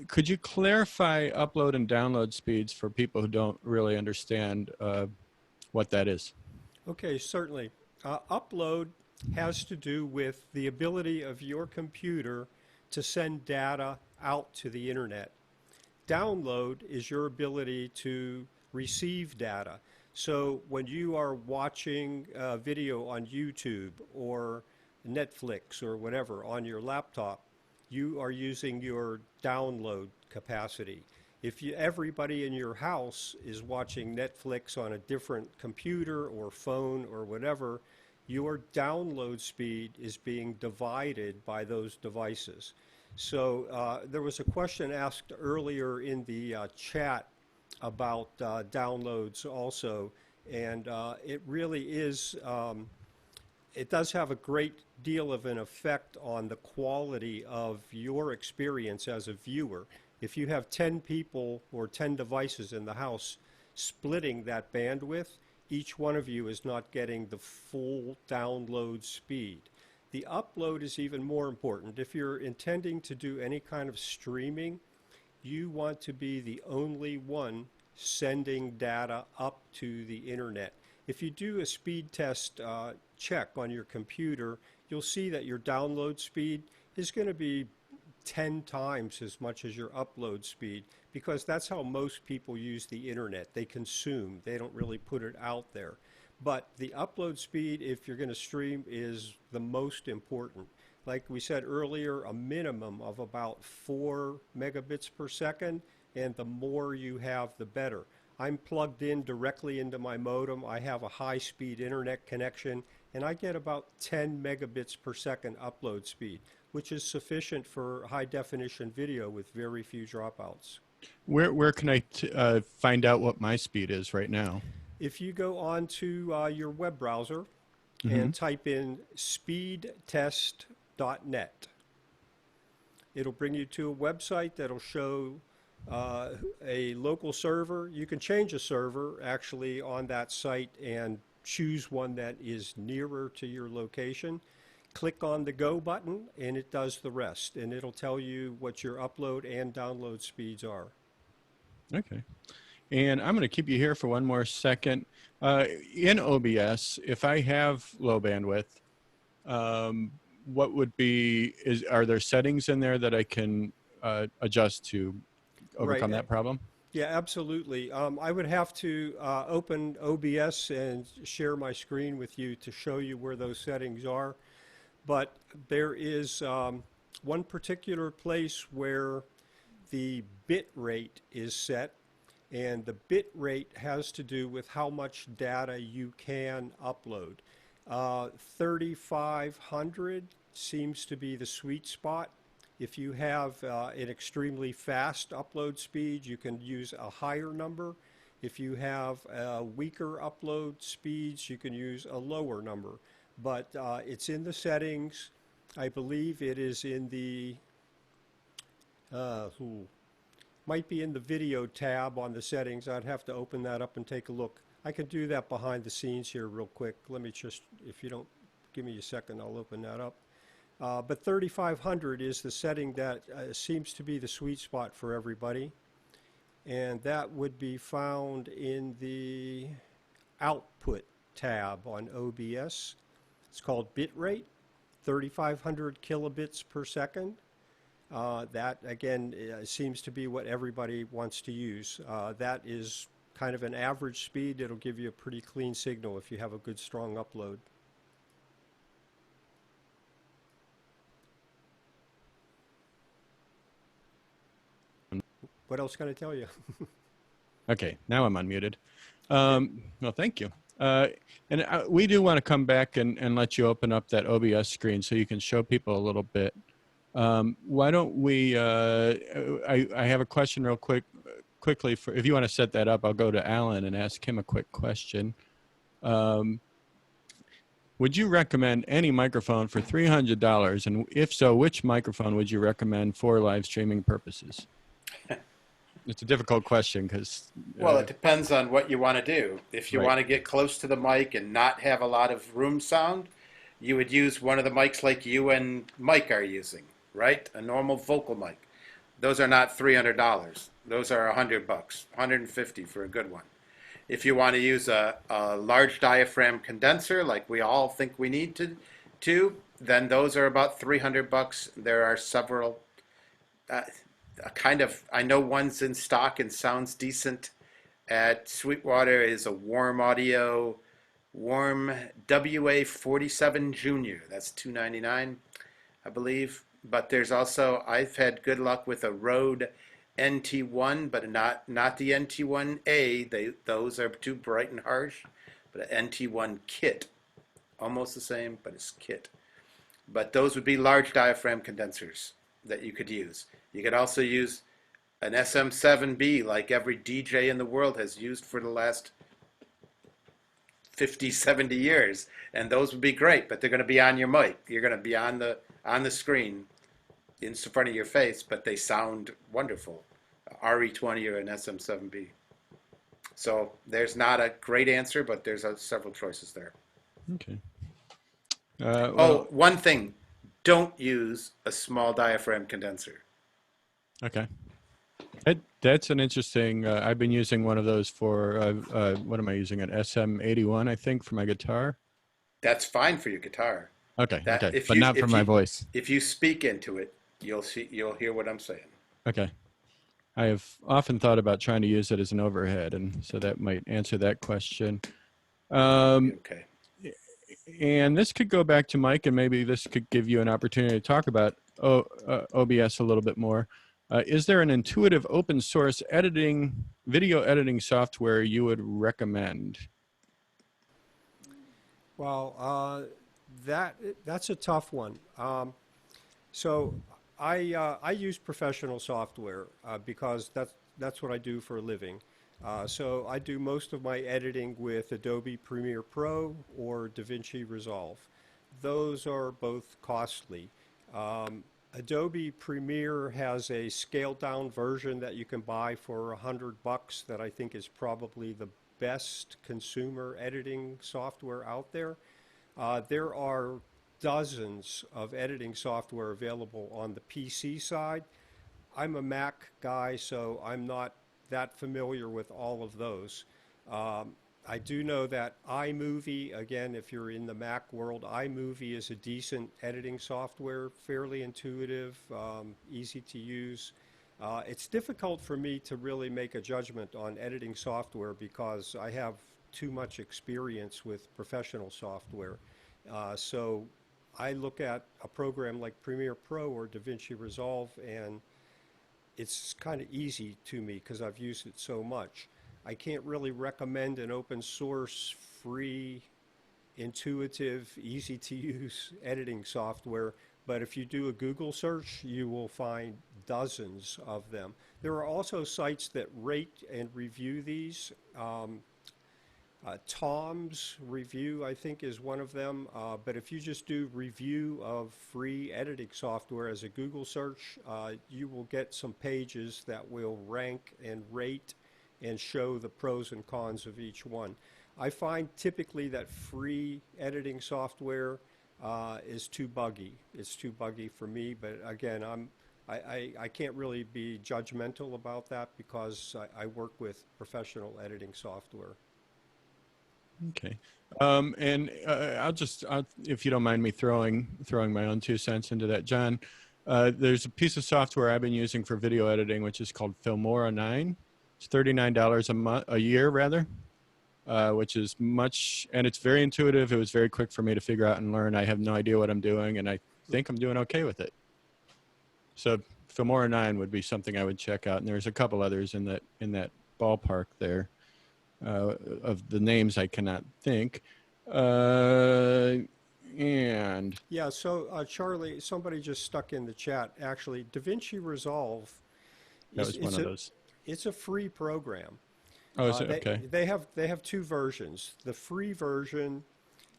S2: Could you clarify upload and download speeds for people who don't really understand what that is.
S3: Okay, certainly. Upload has to do with the ability of your computer to send data out to the internet. Download is your ability to receive data. So when you are watching a video on YouTube or Netflix or whatever on your laptop, you are using your download capacity. If everybody in your house is watching Netflix on a different computer or phone or whatever, your download speed is being divided by those devices. So there was a question asked earlier in the chat about downloads also, and it really is, it does have a great deal of an effect on the quality of your experience as a viewer. If you have 10 people or 10 devices in the house splitting that bandwidth, each one of you is not getting the full download speed. The upload is even more important. If you're intending to do any kind of streaming, you want to be the only one sending data up to the internet. If you do a speed test check on your computer, you'll see that your download speed is going to be 10 times as much as your upload speed, because that's how most people use the internet. They consume, they don't really put it out there. But the upload speed, if you're going to stream, is the most important. Like we said earlier, a minimum of about 4 megabits per second, and the more you have, the better. I'm plugged in directly into my modem. I have a high-speed internet connection, and I get about 10 megabits per second upload speed, which is sufficient for high-definition video with very few dropouts.
S2: Where can I find out what my speed is right now?
S3: If you go on to your web browser and type in speedtest.net, it'll bring you to a website that'll show a local server. You can change a server actually on that site and choose one that is nearer to your location. Click on the go button and it does the rest, and it'll tell you what your upload and download speeds are.
S2: Okay. And I'm going to keep you here for one more second. In OBS, if I have low bandwidth, what would be, are there settings in there that I can adjust to overcome that problem?
S3: Yeah, absolutely. I would have to open OBS and share my screen with you to show you where those settings are. But there is one particular place where the bit rate is set, and the bit rate has to do with how much data you can upload. 3,500 seems to be the sweet spot. If you have an extremely fast upload speed, you can use a higher number. If you have weaker upload speeds, you can use a lower number. But it's in the settings. I believe it is in the, might be in the video tab on the settings. I'd have to open that up and take a look. I can do that behind the scenes here real quick. Let me just, if you don't give me a second, I'll open that up. But 3,500 is the setting that seems to be the sweet spot for everybody. And that would be found in the output tab on OBS. It's called bitrate, 3,500 kilobits per second. That, again, seems to be what everybody wants to use. That is kind of an average speed. It'll give you a pretty clean signal if you have a good, strong upload. What else can I tell you?
S2: Okay, now I'm unmuted. Well, thank you. And we do want to come back and let you open up that OBS screen so you can show people a little bit. Why don't we, I have a question real quickly. For, if you want to set that up, I'll go to Alan and ask him a quick question. Would you recommend any microphone for $300? And if so, which microphone would you recommend for live streaming purposes? It's a difficult question because...
S4: well, it depends on what you want to do. If you
S2: Right.
S4: want to get close to the mic and not have a lot of room sound, you would use one of the mics like you and Mike are using, right? A normal vocal mic. Those are not $300. Those are $100, $150 for a good one. If you want to use a large diaphragm condenser, like we all think we need to, then those are about $300. There are several. I know one's in stock and sounds decent. At Sweetwater is a Warm Audio Warm WA47 Junior. That's $299, I believe. But there's also, I've had good luck with a Rode NT1, but not the NT1A. Those are too bright and harsh. But an NT1 kit, almost the same, but it's kit. But those would be large diaphragm condensers that you could use. You could also use an SM7B like every DJ in the world has used for the last 50, 70 years. And those would be great, but they're going to be on your mic. You're going to be on the screen in front of your face, but they sound wonderful. RE20 or an SM7B. So there's not a great answer, but there's several choices there.
S2: Okay.
S4: One thing. Don't use a small diaphragm condenser.
S2: Okay. That's an interesting, I've been using one of those for, what am I using? An SM81, I think, for my guitar.
S4: That's fine for your guitar.
S2: Okay, but not for my voice.
S4: If you speak into it, you'll hear what I'm saying.
S2: Okay. I have often thought about trying to use it as an overhead, and so that might answer that question.
S4: Okay.
S2: And this could go back to Mike, and maybe this could give you an opportunity to talk about OBS a little bit more. Is there an intuitive open source video editing software you would recommend?
S3: Well, that's a tough one. So I use professional software because that's what I do for a living. So I do most of my editing with Adobe Premiere Pro or DaVinci Resolve. Those are both costly. Adobe Premiere has a scaled down version that you can buy for $100 that I think is probably the best consumer editing software out there. There are dozens of editing software available on the PC side. I'm a Mac guy, so I'm not that familiar with all of those. I do know that iMovie, again, if you're in the Mac world, iMovie is a decent editing software, fairly intuitive, easy to use. It's difficult for me to really make a judgment on editing software because I have too much experience with professional software. So I look at a program like Premiere Pro or DaVinci Resolve, and it's kind of easy to me because I've used it so much. I can't really recommend an open source, free, intuitive, easy to use editing software, but if you do a Google search, you will find dozens of them. There are also sites that rate and review these. Tom's Review, I think, is one of them. But if you just do review of free editing software as a Google search, you will get some pages that will rank and rate and show the pros and cons of each one. I find typically that free editing software is too buggy. It's too buggy for me, but again, I can't really be judgmental about that because I work with professional editing software.
S2: Okay. And if you don't mind me throwing my own 2 cents into that, John, there's a piece of software I've been using for video editing, which is called Filmora 9. It's $39 a year, rather, which is much, and it's very intuitive. It was very quick for me to figure out and learn. I have no idea what I'm doing, and I think I'm doing okay with it. So Filmora 9 would be something I would check out, and there's a couple others in that ballpark there. Of the names I cannot think. And
S3: yeah, so Charlie, somebody just stuck in the chat. Actually, DaVinci Resolve
S2: was one of those.
S3: It's a free program.
S2: Oh, is it? Okay.
S3: They have 2 versions. The free version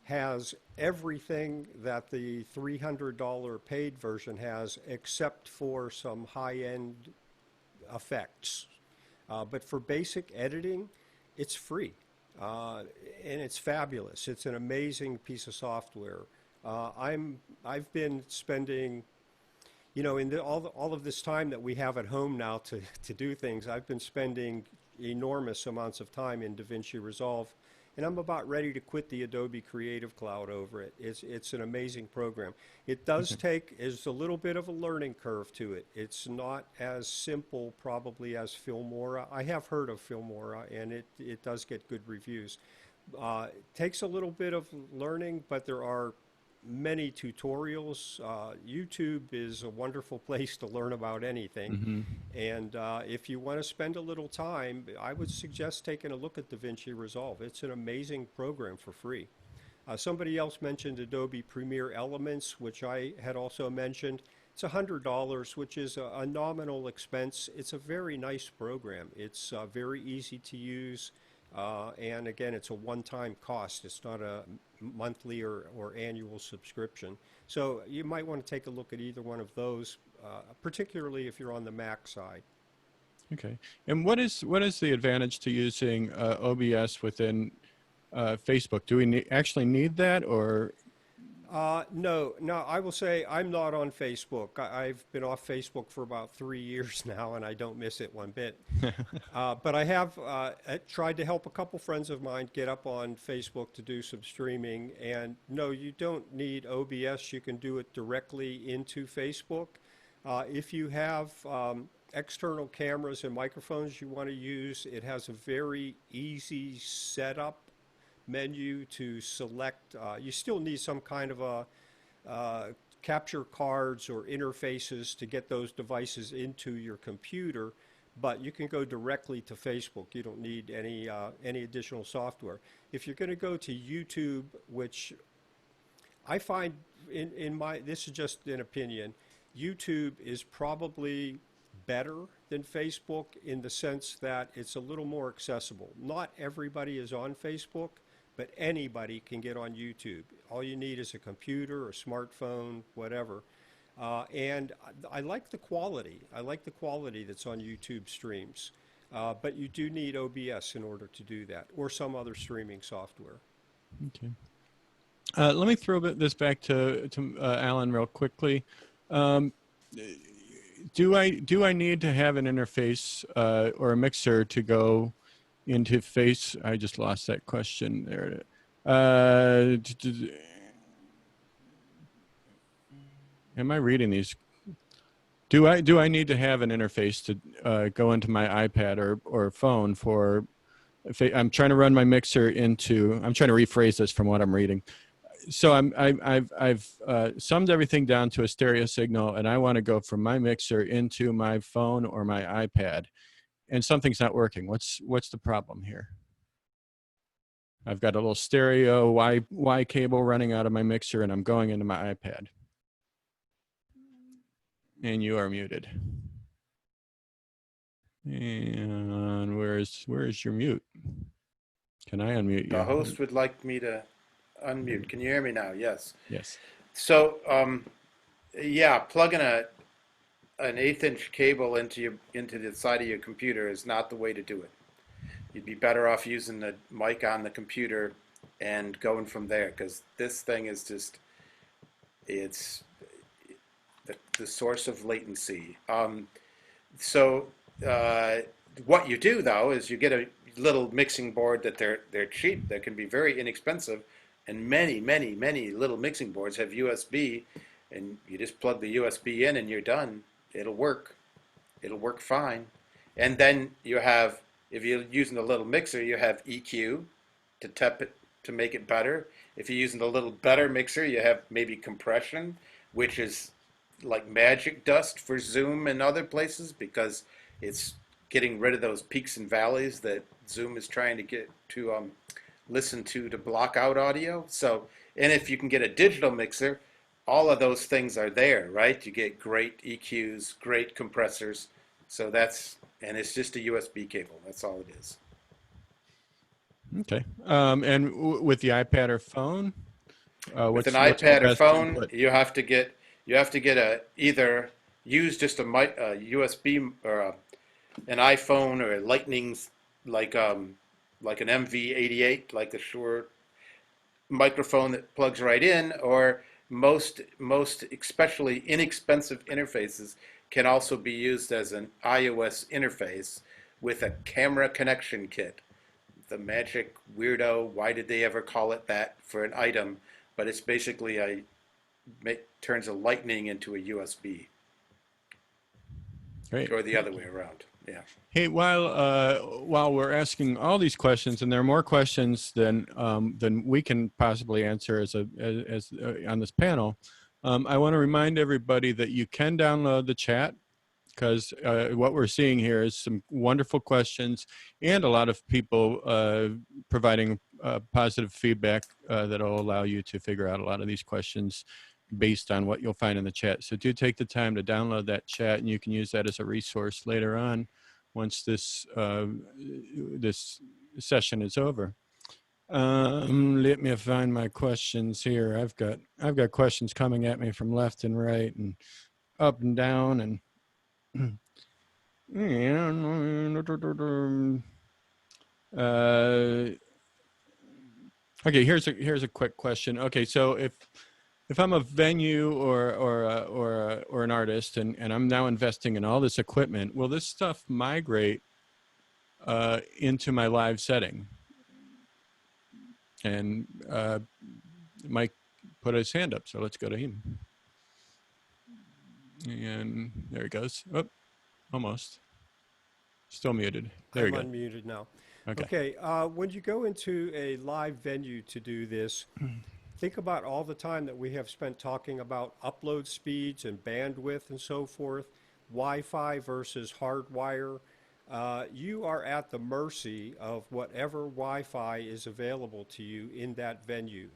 S3: has everything that the $300 paid version has, except for some high-end effects. But for basic editing, it's free, and it's fabulous. It's an amazing piece of software. I've been spending, in all of this time that we have at home now to do things, I've been spending enormous amounts of time in DaVinci Resolve, and I'm about ready to quit the Adobe Creative Cloud over it. It's an amazing program. It does is a little bit of a learning curve to it. It's not as simple probably as Filmora. I have heard of Filmora, and it does get good reviews. It takes a little bit of learning, but there are many tutorials. YouTube is a wonderful place to learn about anything. And if you want to spend a little time, I would suggest taking a look at DaVinci Resolve. It's an amazing program for free. Somebody else mentioned Adobe Premiere Elements, which I had also mentioned. It's $100, which is a nominal expense. It's a very nice program. It's very easy to use. And again, it's a one-time cost. It's not a monthly or annual subscription. So you might want to take a look at either one of those, particularly if you're on the Mac side.
S2: Okay. And what is the advantage to using OBS within Facebook? Do we actually need that, or?
S3: No, I will say I'm not on Facebook. I've been off Facebook for about 3 years now, and I don't miss it one bit. But I have tried to help a couple friends of mine get up on Facebook to do some streaming. And no, you don't need OBS. You can do it directly into Facebook. If you have external cameras and microphones you want to use, it has a very easy setup menu to select. You still need some kind of a capture cards or interfaces to get those devices into your computer, but you can go directly to Facebook. You don't need any additional software. If you're going to go to YouTube, which I find this is just an opinion, YouTube is probably better than Facebook in the sense that it's a little more accessible. Not everybody is on Facebook, but anybody can get on YouTube. All you need is a computer, a smartphone, whatever. And I like the quality. I like the quality that's on YouTube streams. But you do need OBS in order to do that, or some other streaming software.
S2: Okay. Let me throw this back to Alan real quickly. Do I need to have an interface or a mixer to go into I just lost that question there. Am I reading these? Do I need to have an interface to go into my iPad or phone for? I'm trying to run my mixer into. I'm trying to rephrase this from what I'm reading. So I've summed everything down to a stereo signal, and I want to go from my mixer into my phone or my iPad, and something's not working. What's the problem here? I've got a little stereo Y cable running out of my mixer, and I'm going into my iPad. And you are muted. And where is your mute? Can I unmute you?
S4: The host would like me to unmute. Can you hear me now? Yes.
S2: Yes.
S4: So, yeah, plugging an 1/8-inch cable into the side of your computer is not the way to do it. You'd be better off using the mic on the computer and going from there, because this thing is just, it's the source of latency. What you do though is you get a little mixing board that they're cheap, that can be very inexpensive, and many little mixing boards have USB, and you just plug the USB in and you're done. It'll work fine. And then you have, if you're using a little mixer, you have EQ to tap it to make it better. If you're using a little better mixer, you have maybe compression, which is like magic dust for Zoom and other places, because it's getting rid of those peaks and valleys that Zoom is trying to get to listen to block out audio. So, and if you can get a digital mixer, all of those things are there, right? You get great EQs, great compressors. So and it's just a USB cable. That's all it is.
S2: Okay. And with the iPad or phone?
S4: With an iPad or phone, you have to get either use just a USB or an iPhone or a Lightning, like an MV88, like the Shure microphone that plugs right in, or most especially inexpensive interfaces can also be used as an iOS interface, with a camera connection kit. The magic weirdo, why did they ever call it that for an item? But it's basically turns a lightning into a USB.
S2: Great.
S4: Or the other way around. Yeah.
S2: Hey, while we're asking all these questions, and there are more questions than we can possibly answer as on this panel, I want to remind everybody that you can download the chat, because what we're seeing here is some wonderful questions and a lot of people providing positive feedback that'll allow you to figure out a lot of these questions based on what you'll find in the chat. So do take the time to download that chat, and you can use that as a resource later on once this this session is over. Let me find my questions here. I've got questions coming at me from left and right and up and down and okay, here's a quick question. Okay, so if I'm a venue or an artist and I'm now investing in all this equipment, will this stuff migrate into my live setting? And Mike put his hand up, so let's go to him. And there he goes. Oh, almost. Still muted. There you go.
S3: I'm unmuted now.
S2: Okay.
S3: Okay, when you go into a live venue to do this, think about all the time that we have spent talking about upload speeds and bandwidth and so forth, Wi-Fi versus hardwire. You are at the mercy of whatever Wi-Fi is available to you in that venue.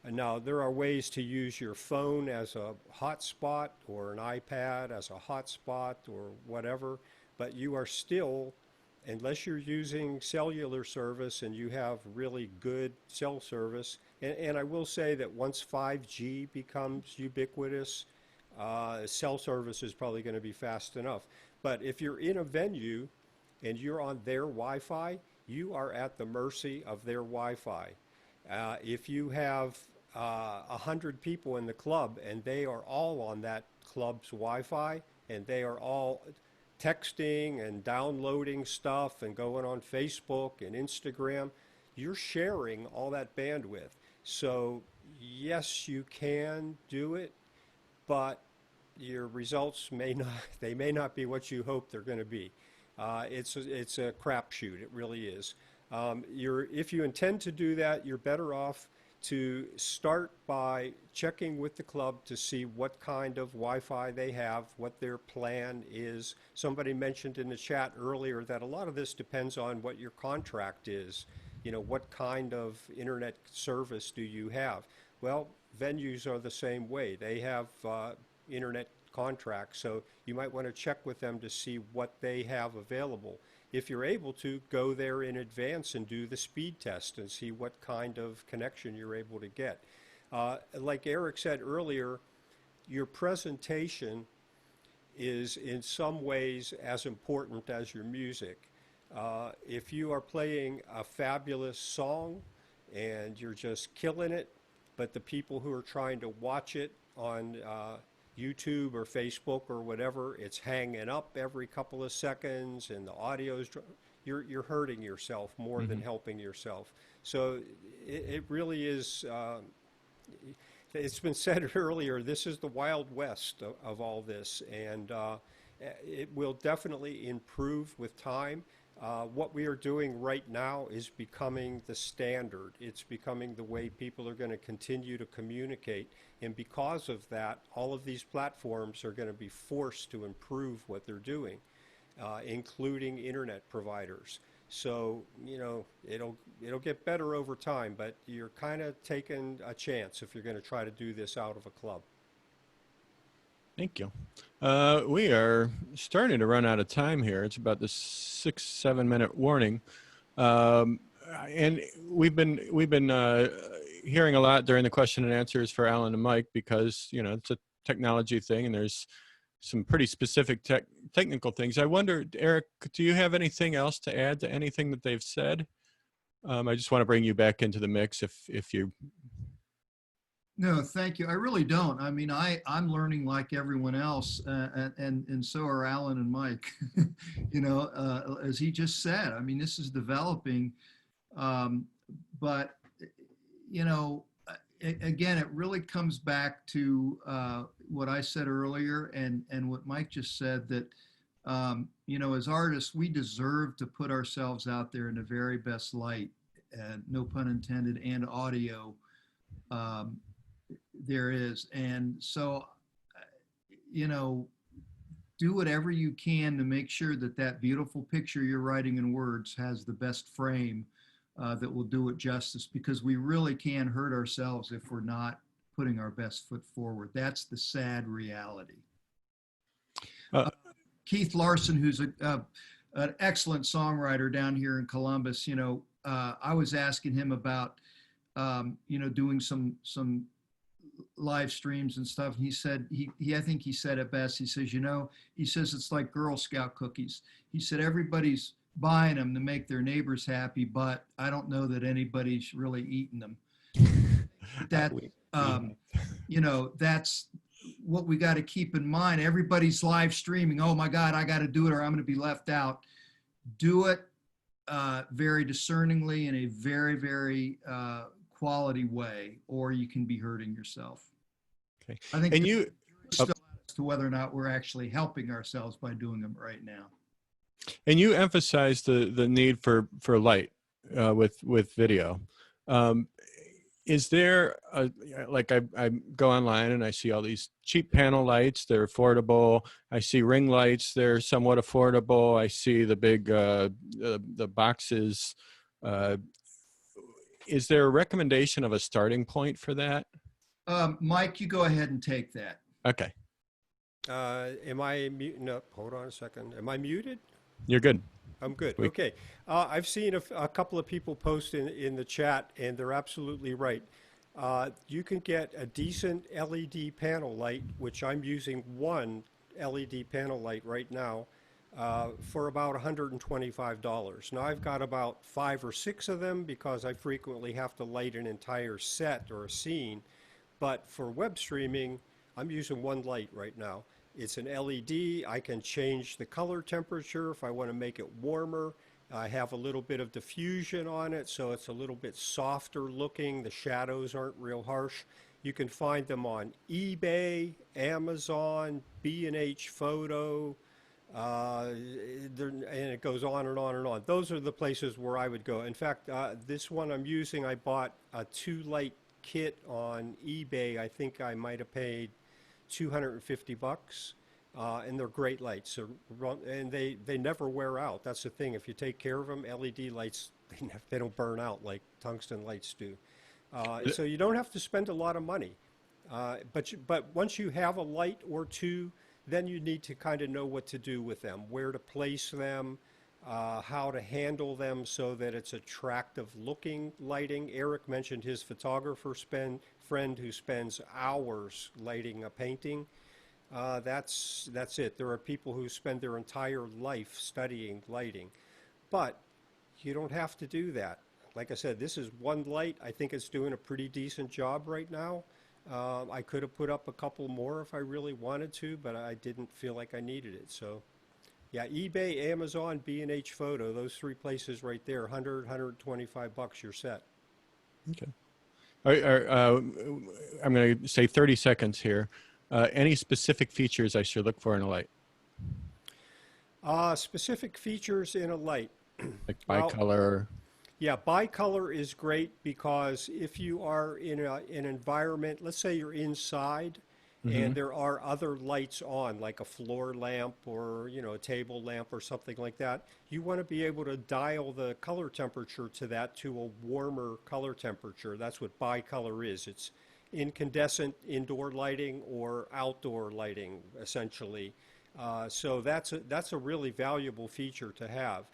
S3: Now, there are ways to use your phone as a hotspot or an iPad as a hotspot or whatever, but you are still, unless you're using cellular service and you have really good cell service, and I will say that once 5G becomes ubiquitous, cell service is probably going to be fast enough. But if you're in a venue and you're on their Wi-Fi, you are at the mercy of their Wi-Fi. If you have 100 people in the club and they are all on that club's Wi-Fi and they are all texting and downloading stuff and going on Facebook and Instagram, you're sharing all that bandwidth. So yes, you can do it, but your results may not be what you hope they're going to be. It's a crapshoot. It really is. If you intend to do that, you're better off to start by checking with the club to see what kind of Wi-Fi they have, what their plan is. Somebody mentioned in the chat earlier that a lot of this depends on what your contract is. You know, what kind of internet service do you have? Well, venues are the same way. They have internet contracts, so you might want to check with them to see what they have available. If you're able to, go there in advance and do the speed test and see what kind of connection you're able to get. Like Eric said earlier, your presentation is in some ways as important as your music. If you are playing a fabulous song and you're just killing it, but the people who are trying to watch it on YouTube or Facebook or whatever, it's hanging up every couple of seconds and the audio's, you're hurting yourself more than helping yourself. So it really is, it's been said earlier, this is the Wild West of all this, and it will definitely improve with time. What we are doing right now is becoming the standard. It's becoming the way people are going to continue to communicate. And because of that, all of these platforms are going to be forced to improve what they're doing, including internet providers. So, you know, it'll get better over time, but you're kind of taking a chance if you're going to try to do this out of a club.
S2: Thank you. We are starting to run out of time here. It's about the 6-7 minute warning. And we've been hearing a lot during the question and answers for Alan and Mike because, you know, it's a technology thing and there's some pretty specific technical things. I wonder, Eric, do you have anything else to add to anything that they've said? I just want to bring you back into the mix if you
S1: No, thank you. I really don't. I mean, I'm learning like everyone else, and so are Alan and Mike. As he just said, I mean, this is developing, um, but again, it really comes back to what I said earlier, and what Mike just said, that as artists, we deserve to put ourselves out there in the very best light, no pun intended, and audio. Um, there is. And so, you know, do whatever you can to make sure that that beautiful picture you're writing in words has the best frame that will do it justice, because we really can hurt ourselves if we're not putting our best foot forward. That's the sad reality. Keith Larson, who's an excellent songwriter down here in Columbus, I was asking him about, doing some live streams and stuff. He said, I think he said it best. He says, he says, it's like Girl Scout cookies. He said, everybody's buying them to make their neighbors happy, but I don't know that anybody's really eating them. That, that's what we got to keep in mind. Everybody's live streaming. Oh my God, I got to do it or I'm going to be left out. Do it very discerningly in a very, very quality way, or you can be hurting yourself.
S2: Okay.
S1: I think
S2: and you
S1: still as to whether or not we're actually helping ourselves by doing them right now.
S2: And you emphasize the need for light with video. Is there like I go online and I see all these cheap panel lights, they're affordable. I see ring lights, they're somewhat affordable. I see the big the boxes. Is there a recommendation of a starting point for that?
S1: Mike, you go ahead and take that.
S2: Okay.
S3: Am I muted? No, hold on a second. Am I muted?
S2: You're good.
S3: I'm good. Okay. I've seen a couple of people post in the chat, and they're absolutely right. You can get a decent LED panel light, which I'm using one LED panel light right now, for about $125. Now, I've got about 5 or 6 of them because I frequently have to light an entire set or a scene. But for web streaming, I'm using one light right now. It's an LED. I can change the color temperature if I want to make it warmer. I have a little bit of diffusion on it, so it's a little bit softer looking. The shadows aren't real harsh. You can find them on eBay, Amazon, B&H Photo, and it goes on and on and on. Those are the places where I would go. In fact, this one I'm using, I bought a 2-light kit on eBay. I think I might have paid $250, and they're great lights. So, and they never wear out. That's the thing. If you take care of them, LED lights, they don't burn out like tungsten lights do. So you don't have to spend a lot of money. But once you have a light or two, then you need to kind of know what to do with them, where to place them, how to handle them so that it's attractive looking lighting. Eric mentioned his photographer friend who spends hours lighting a painting. That's it. There are people who spend their entire life studying lighting, but you don't have to do that. Like I said, this is one light. I think it's doing a pretty decent job right now. I could have put up a couple more if I really wanted to, but I didn't feel like I needed it. So yeah, eBay, Amazon, B&H Photo, those 3 places right there, $100, $125 your set.
S2: Okay. I'm going to say 30 seconds here. Any specific features I should look for in a light?
S3: Specific features in a light.
S2: Like bicolor?
S3: Yeah, bicolor is great because if you are in an environment, let's say you're inside, and there are other lights on, like a floor lamp or a table lamp or something like that, you want to be able to dial the color temperature to that to a warmer color temperature. That's what bicolor is. It's incandescent indoor lighting or outdoor lighting, essentially. So that's a really valuable feature to have.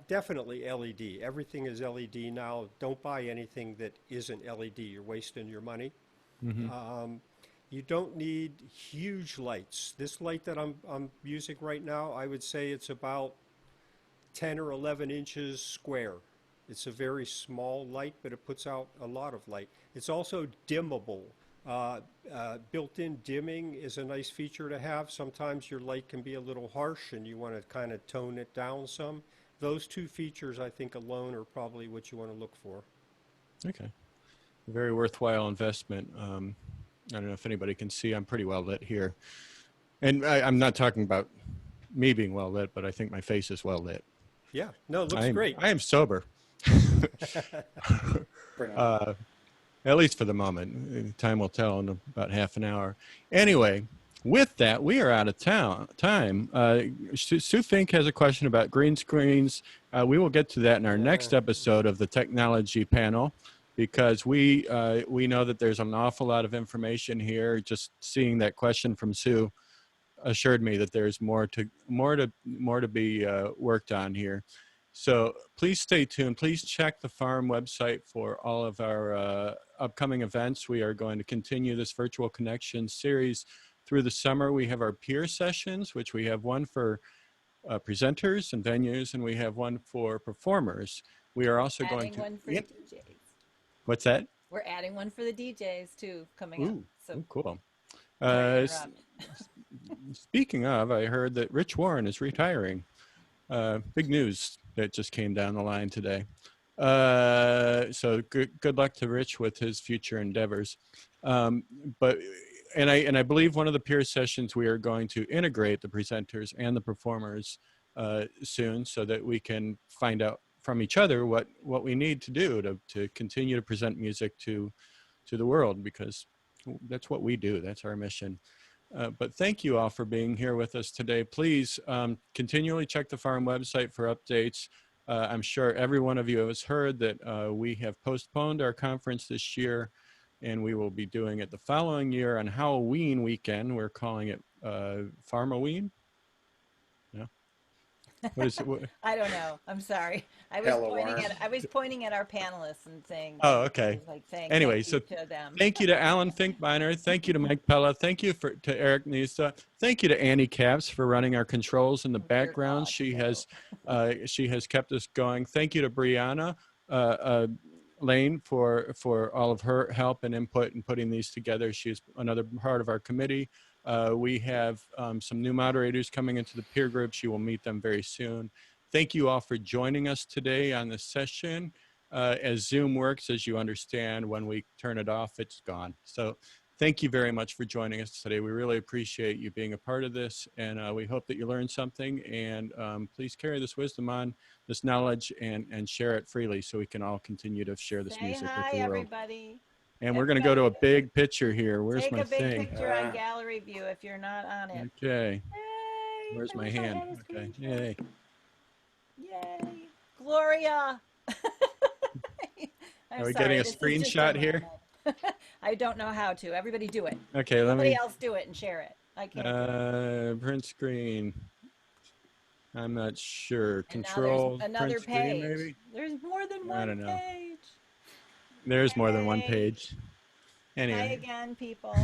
S3: Definitely LED. Everything is LED now. Don't buy anything that isn't LED. You're wasting your money. You don't need huge lights. This light that I'm using right now, I would say it's about 10 or 11 inches square. It's a very small light, but it puts out a lot of light. It's also dimmable. Built-in dimming is a nice feature to have. Sometimes your light can be a little harsh and you want to kind of tone it down some. Those two features, I think, alone are probably what you want to look for.
S2: Okay. Very worthwhile investment. I don't know if anybody can see, I'm pretty well lit here. And I'm not talking about me being well lit, but I think my face is well lit.
S3: Yeah, no, it looks great.
S2: I am sober.
S4: Bring on.
S2: At least for the moment. Time will tell in about half an hour. Anyway, with that, we are out of time. Sue Fink has a question about green screens. We will get to that in our next episode of the technology panel, because we know that there's an awful lot of information here. Just seeing that question from Sue assured me that there's more to be worked on here. So please stay tuned. Please check the farm website for all of our upcoming events. We are going to continue this virtual connection series through the summer. We have our peer sessions, which we have one for presenters and venues, and we have one for performers. We are also going to...
S5: One for the DJs.
S2: What's that?
S5: We're adding one for the DJs too coming up. So
S2: cool.
S5: sorry to interrupt.
S2: Speaking of, I heard that Rich Warren is retiring. Big news that just came down the line today. So good luck to Rich with his future endeavors. But I believe one of the peer sessions we are going to integrate the presenters and the performers soon, so that we can find out from each other what we need to do to continue to present music to the world, because that's what we do. That's our mission. But thank you all for being here with us today. Please continually check the farm website for updates. I'm sure every one of you has heard that we have postponed our conference this year, and we will be doing it the following year on Halloween weekend. We're calling it Farmoween. Yeah. What is it?
S5: I don't know. I'm sorry. I was pointing at our panelists and saying.
S2: Oh, okay. Anyway, so thank you to Alan Finkbeiner. Thank you to Mike Pella. Thank you to Eric Gnezda. Thank you to Annie Capps for running our controls in the background. She has kept us going. Thank you to Brianna Lane for all of her help and input in putting these together. She's another part of our committee. We have some new moderators coming into the peer group. She will meet them very soon. Thank you all for joining us today on this session. As Zoom works, as you understand, when we turn it off, it's gone. So thank you very much for joining us today. We really appreciate you being a part of this, and we hope that you learned something. And please carry this wisdom on, this knowledge, and share it freely, so we can all continue to share this music with the world.
S5: Everybody.
S2: And we're going to go to a big picture here. Where's my thing?
S5: Take a big picture on gallery view if you're not on it.
S2: Okay.
S5: Yay,
S2: Where's my hand? Okay. Yay.
S5: Yay. Gloria.
S2: Are we getting a screenshot here?
S5: I don't know how to. Everybody do it.
S2: Okay,
S5: Somebody else do it and share it. I can't.
S2: Print screen. I'm not sure.
S5: And
S2: Control.
S5: another
S2: print
S5: page.
S2: Screen, maybe?
S5: There's more than one
S2: I don't know.
S5: page.
S2: There's more than one
S5: Yay.
S2: page. Anyway.
S5: Hi again, people.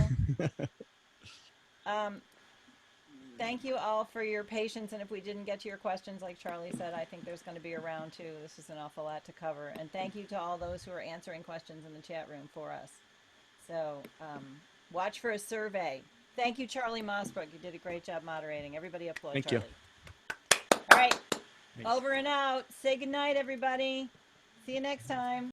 S5: Thank you all for your patience, and if we didn't get to your questions, like Charlie said, I think there's going to be a round two. This is an awful lot to cover, and thank you to all those who are answering questions in the chat room for us. So watch for a survey. Thank you, Charlie Mosbrook. You did a great job moderating. Everybody applaud
S2: Thank
S5: Charlie.
S2: you.
S5: All right,
S2: Thanks.
S5: over and out. Say goodnight, everybody. See you next time.